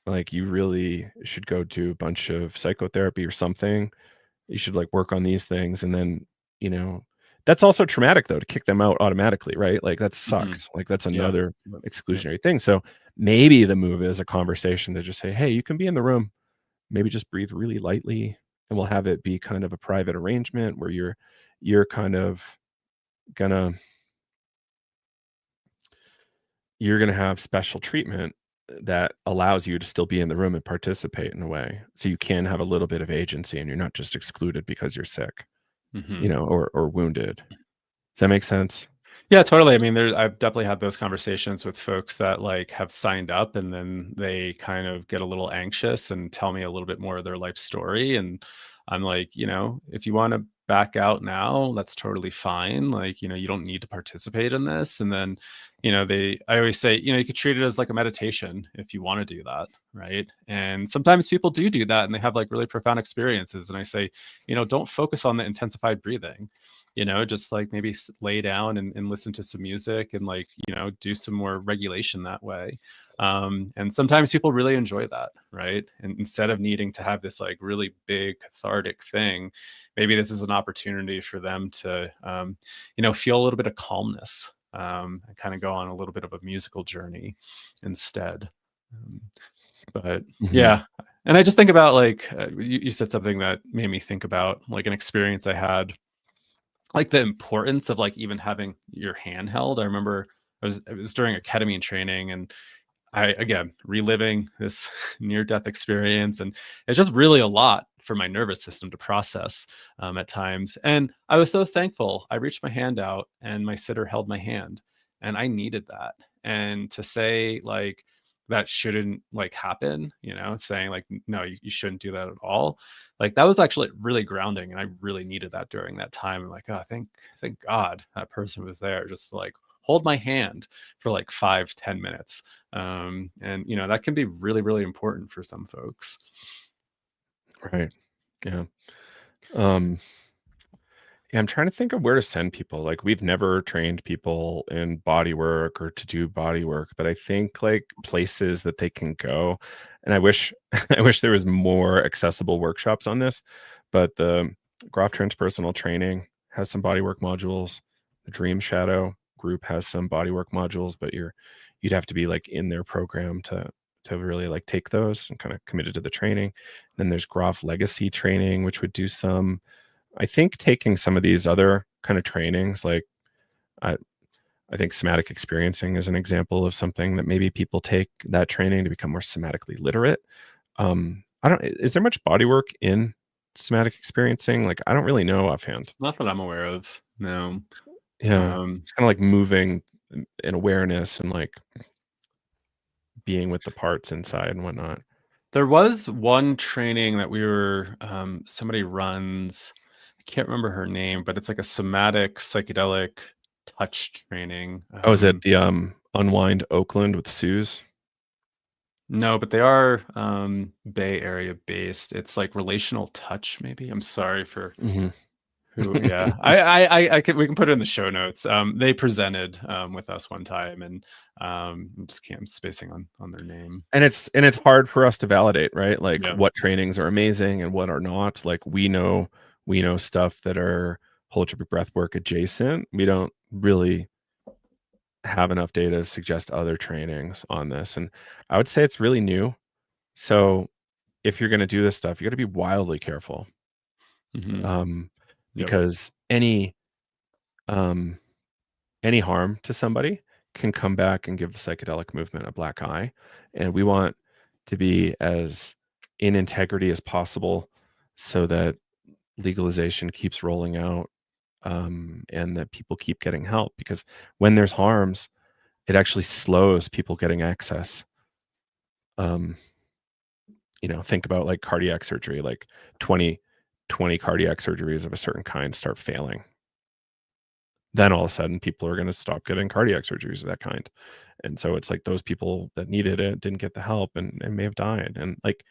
Like you really should go to a bunch of psychotherapy or something. You should like work on these things, and then you know that's also traumatic though to kick them out automatically, right? Like that
Hmm.
sucks. Like that's
Yeah.
another
Yep.
exclusionary thing. So maybe the move is a conversation to just say, hey, you can be in the room, maybe just breathe really lightly, and we'll have it be kind of a private arrangement where you're kind of gonna you're gonna have special treatment that allows you to still be in the room and participate in a way so you can have a little bit of agency and you're not just excluded because you're sick,
Hmm.
or wounded. Does that make sense?
Yeah, totally. I mean, I've definitely had those conversations with folks that like have signed up and then they kind of get a little anxious and tell me a little bit more of their life story. And I'm like, if you want to back out now, that's totally fine. Like, you don't need to participate in this. And then, I always say, you could treat it as like a meditation if you want to do that. Right. And sometimes people do that and they have like really profound experiences. And I say, don't focus on the intensified breathing, just like maybe lay down and listen to some music and like, do some more regulation that way. And sometimes people really enjoy that, right? And instead of needing to have this like really big cathartic thing, maybe this is an opportunity for them to, feel a little bit of calmness, and kind of go on a little bit of a musical journey instead. Um, but
Hmm.
yeah. And I just think about like, you said something that made me think about like an experience I had, like the importance of like even having your hand held. I remember it was during a ketamine training, and I, again, reliving this near death experience. And it's just really a lot for my nervous system to process, at times. And I was so thankful. I reached my hand out and my sitter held my hand, and I needed that. And to say, like, that shouldn't like happen, saying like, no, you shouldn't do that at all. Like that was actually really grounding. And I really needed that during that time. I'm like, oh, thank God that person was there just to like hold my hand for like 5-10 minutes. And that can be really, really important for some folks.
Right. Yeah. Um, Yeah, I'm trying to think of where to send people. Like, we've never trained people in body work or to do body work, but I think like places that they can go. And I wish I wish there was more accessible workshops on this, but the Groff Transpersonal Training has some body work modules. The Dream Shadow group has some body work modules, but you'd have to be like in their program to really like take those and kind of committed to the training. Then there's Groff Legacy Training, which would do some. I think taking some of these other kind of trainings, like I, I think somatic experiencing is an example of something that maybe people take that training to become more somatically literate. I don't, is there much body work in somatic experiencing? Like, I don't really know offhand.
Not that I'm aware of. No.
Yeah.
Um,
It's kind of like moving in awareness and like being with the parts inside and whatnot.
there was one training that somebody runs. I can't remember her name, but it's like a somatic psychedelic touch training.
Oh, is it the Unwind Oakland with Suze?
No, but they are Bay Area based. It's like relational touch, maybe. I'm sorry for
Hmm.
who. Yeah, I can. We can put it in the show notes. They presented with us one time, and I'm spacing on their name.
And it's hard for us to validate, right? Like
Yeah.
what trainings are amazing and what are not. Like we know stuff that are holotropic breath work adjacent. We don't really have enough data to suggest other trainings on this. And I would say it's really new. So if you're going to do this stuff, you got to be wildly careful.
Hmm.
Um,
Yep.
because um any harm to somebody can come back and give the psychedelic movement a black eye. And we want to be as in integrity as possible so that legalization keeps rolling out, and that people keep getting help. Because when there's harms, it actually slows people getting access. Um, think about like cardiac surgery, like 20 cardiac surgeries of a certain kind start failing, then all of a sudden people are going to stop getting cardiac surgeries of that kind. And so it's like those people that needed it didn't get the help and may have died. And like,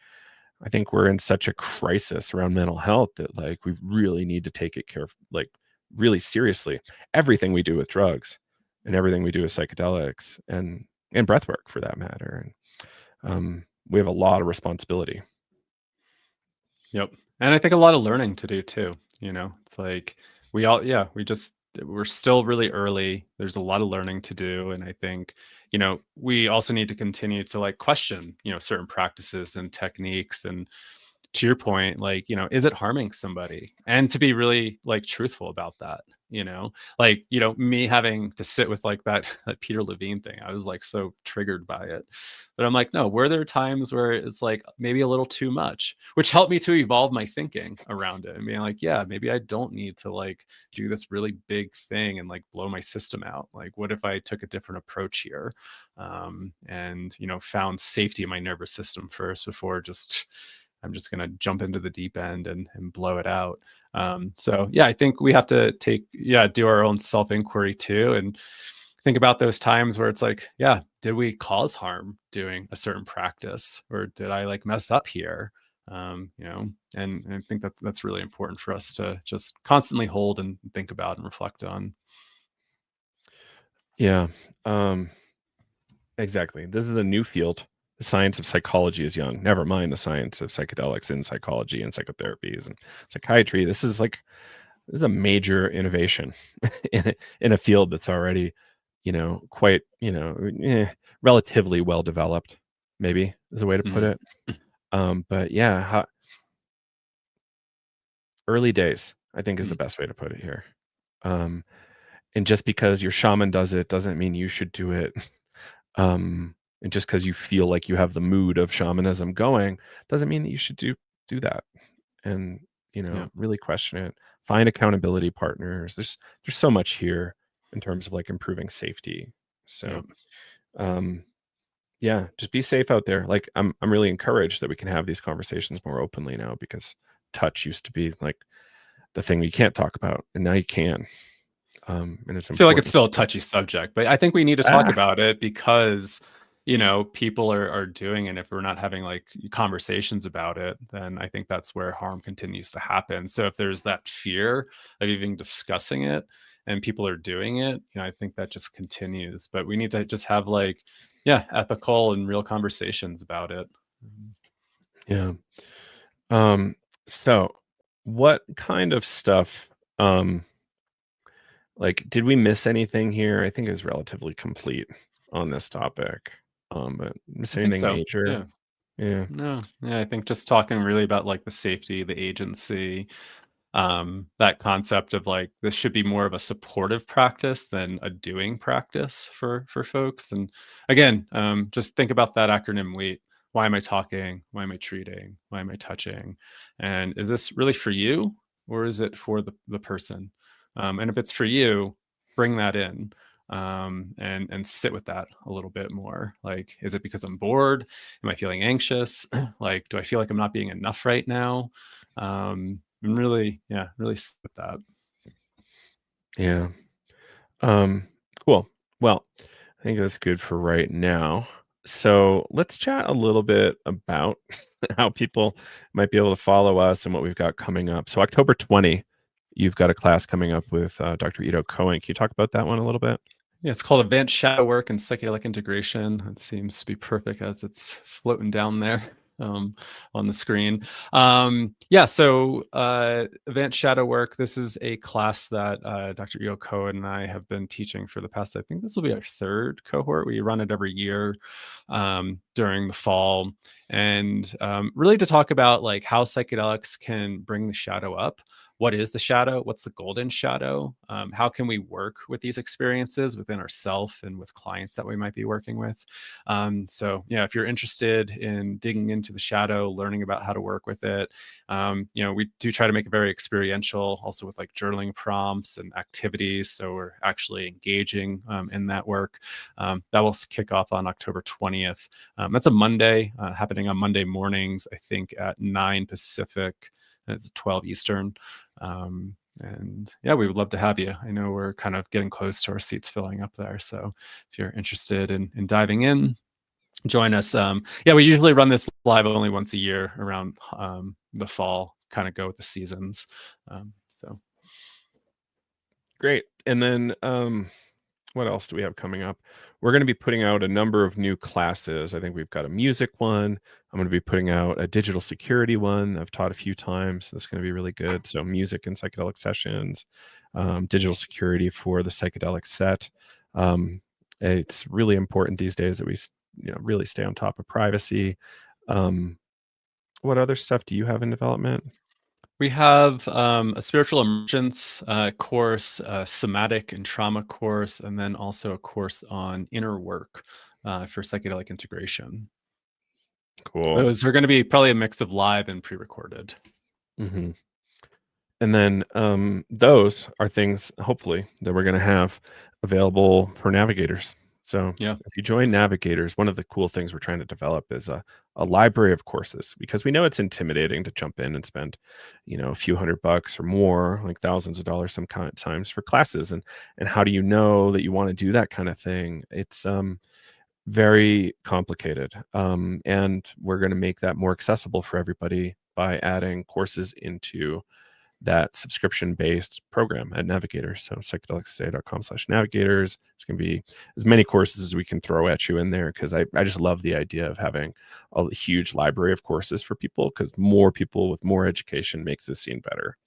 I think we're in such a crisis around mental health that like we really need to take it like really seriously. Everything we do with drugs and everything we do with psychedelics and breath work for that matter. And we have a lot of responsibility.
Yep. And I think a lot of learning to do too. It's like we're still really early. There's a lot of learning to do. And I think, we also need to continue to like question, certain practices and techniques. And to your point, like, is it harming somebody? And to be really like truthful about that. you know, like, me having to sit with like that Peter Levine thing. I was like so triggered by it. But I'm like, no, were there times where it's like maybe a little too much, which helped me to evolve my thinking around it and being like, yeah, maybe I don't need to like do this really big thing and like blow my system out. Like, what if I took a different approach here? And found safety in my nervous system first before just I'm just going to jump into the deep end and blow it out. So yeah, I think we have to do our own self inquiry too, and think about those times where it's like, yeah, did we cause harm doing a certain practice, or did I like mess up here? And I think that that's really important for us to just constantly hold and think about and reflect on.
Yeah. Um, exactly. This is a new field. The science of psychology is young. Never mind the science of psychedelics in psychology and psychotherapies and psychiatry. This is a major innovation in a field that's already, quite, relatively well developed, maybe is a way to put
Mhm.
it. But yeah, early days, I think, is the
Mm.
best way to put it here. Um, and just because your shaman does it doesn't mean you should do it. And just because you feel like you have the mood of shamanism going doesn't mean that you should do that. And
Yeah.
really question it. Find accountability partners. There's so much here in terms of like improving safety.
Yeah.
So yeah, just be safe out there. Like I'm really encouraged that we can have these conversations more openly now, because touch used to be like the thing you can't talk about, and now you can. And it's
I feel like it's
important.
still a touchy subject, but I think we need to talk
Ah,
about it because, people are doing it. If we're not having like conversations about it, then I think that's where harm continues to happen. So if there's that fear of even discussing it and people are doing it, I think that just continues. But we need to just have like, yeah, ethical and real conversations about it.
yeah. Um, so what kind of stuff, um, like, did we miss anything here? I think is relatively complete on this topic. But miss
I think
anything
so.
major?
Yeah.
Yeah.
No. Yeah. I think just talking really about like the safety, the agency, that concept of like this should be more of a supportive practice than a doing practice for folks. And again, just think about that acronym WAIT. Why am I talking? Why am I treating? Why am I touching? And is this really for you, or is it for the person? And if it's for you, bring that in, and sit with that a little bit more. Like, is it because I'm bored? Am I feeling anxious? Like, do I feel like I'm not being enough right now? And really, yeah, really sit with that.
Yeah. Um, cool. Well, I think that's good for right now. So let's chat a little bit about how people might be able to follow us and what we've got coming up. So October 20, you've got a class coming up with Dr. Ito Cohen. Can you talk about that one a little bit?
Yeah, it's called Advanced Shadow Work and Psychedelic Integration. It seems to be perfect as it's floating down there on the screen. Yeah, so Advanced Shadow Work, this is a class that Dr. Eo Cohen and I have been teaching for the past, I think this will be our third cohort. We run it every year during the fall. And really to talk about like how psychedelics can bring the shadow up. What is the shadow? What's the golden shadow? How can we work with these experiences within ourselves and with clients that we might be working with? So, yeah, if you're interested in digging into the shadow, learning about how to work with it, we do try to make it very experiential, also with like journaling prompts and activities. So we're actually engaging in that work. That will kick off on October 20th. That's a Monday, happening on Monday mornings, I think at 9 Pacific. It's 12 Eastern. And yeah, we would love to have you. I know we're kind of getting close to our seats filling up there. So if you're interested in diving in, join us. Yeah, we usually run this live only once a year around the fall, kind of go with the seasons. So
Great. And then what else do we have coming up? We're going to be putting out a number of new classes. I think we've got a music one. I'm going to be putting out a digital security one. I've taught a few times. So that's going to be really good. So music and psychedelic sessions, digital security for the psychedelic set. It's really important these days that we really stay on top of privacy. What other stuff do you have in development?
We have a spiritual emergence course, a somatic and trauma course, and then also a course on inner work for psychedelic integration.
Cool.
Those are going to be probably a mix of live and pre-recorded.
Hmm. And then those are things, hopefully, that we're going to have available for navigators. So
Yeah,
if you join navigators, one of the cool things we're trying to develop is a library of courses, because we know it's intimidating to jump in and spend, a few $100 or more, like thousands of dollars sometimes for classes. And how do you know that you want to do that kind of thing? It's very complicated. And we're going to make that more accessible for everybody by adding courses into that subscription-based program at Navigators. So psychedelicstoday.com/navigators. It's going to be as many courses as we can throw at you in there, because I just love the idea of having a huge library of courses for people, because more people with more education makes this scene better.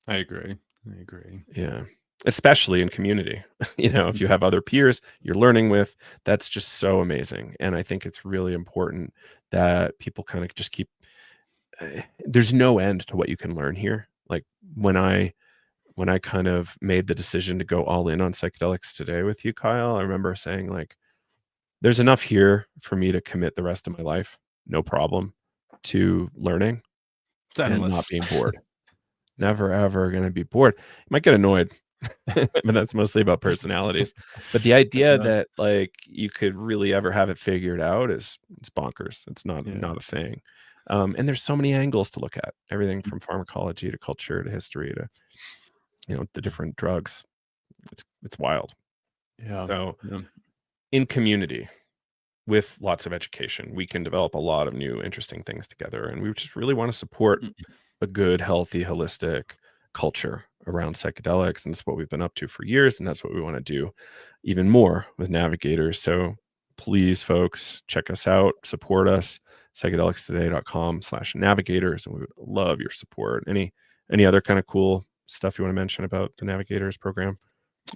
I agree. I agree.
Yeah. Especially in community. If you have other peers you're learning with, that's just so amazing. And I think it's really important that people kind of just keep there's no end to what you can learn here. Like when I kind of made the decision to go all in on psychedelics today with you, Kyle, I remember saying, like, there's enough here for me to commit the rest of my life, no problem, to learning
It's
and not
endless.
being bored. Never ever going to be bored. You might get annoyed, but that's mostly about personalities. But the idea
Yeah.
that, like, you could really ever have it figured out is it's bonkers. It's not
Yeah.
not a thing. And there's so many angles to look at, everything from pharmacology to culture to history to the different drugs. It's wild.
Yeah.
So
Yeah.
in community with lots of education, we can develop a lot of new interesting things together. And we just really want to support
Mm.
a good, healthy, holistic culture around psychedelics. And that's what we've been up to for years. And that's what we want to do even more with navigators. So please, folks, check us out, support us, psychedelicstoday.com/navigators. And we would love your support. Any other kind of cool stuff you want to mention about the navigators program?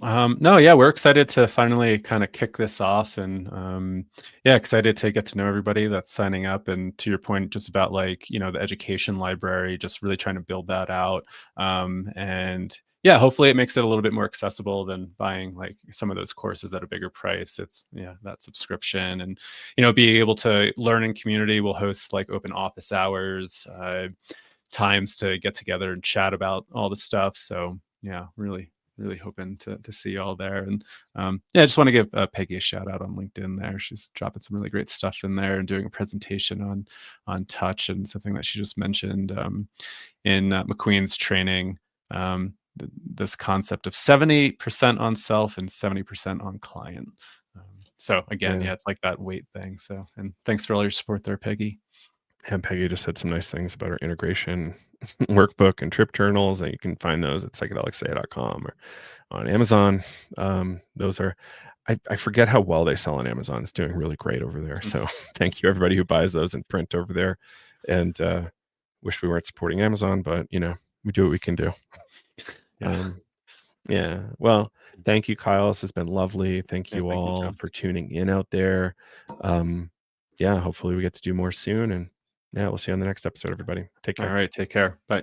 No, yeah, we're excited to finally kind of kick this off, and yeah, excited to get to know everybody that's signing up. And to your point, just about like the education library, just really trying to build that out. And yeah, hopefully it makes it a little bit more accessible than buying like some of those courses at a bigger price. It's that subscription, and being able to learn in community. We'll host like open office hours, times to get together and chat about all the stuff. So yeah, really hoping to see you all there. And yeah, I just want to give Peggy a shout out on LinkedIn there. She's dropping some really great stuff in there and doing a presentation on touch, and something that she just mentioned in McQueen's training. This concept of 70% on self and 70% on client. So again,
Yeah.
yeah, it's like that weight thing. So, and thanks for all your support there, Peggy.
And Peggy just said some nice things about our integration workbook and trip journals, and you can find those at psychedelicstoday.com or on Amazon. Those are, I forget how well they sell on Amazon. It's doing really great over there. So thank you everybody who buys those in print over there. And wish we weren't supporting Amazon, but we do what we can do.
Yeah.
Yeah. Well, thank you, Kyle. This has been lovely. Thank
Yeah.
you
Thank you,
all
John.
for tuning in out there. Yeah, hopefully we get to do more soon. And yeah, we'll see you on the next episode, everybody. Take
All
care.
right. Take care. Bye.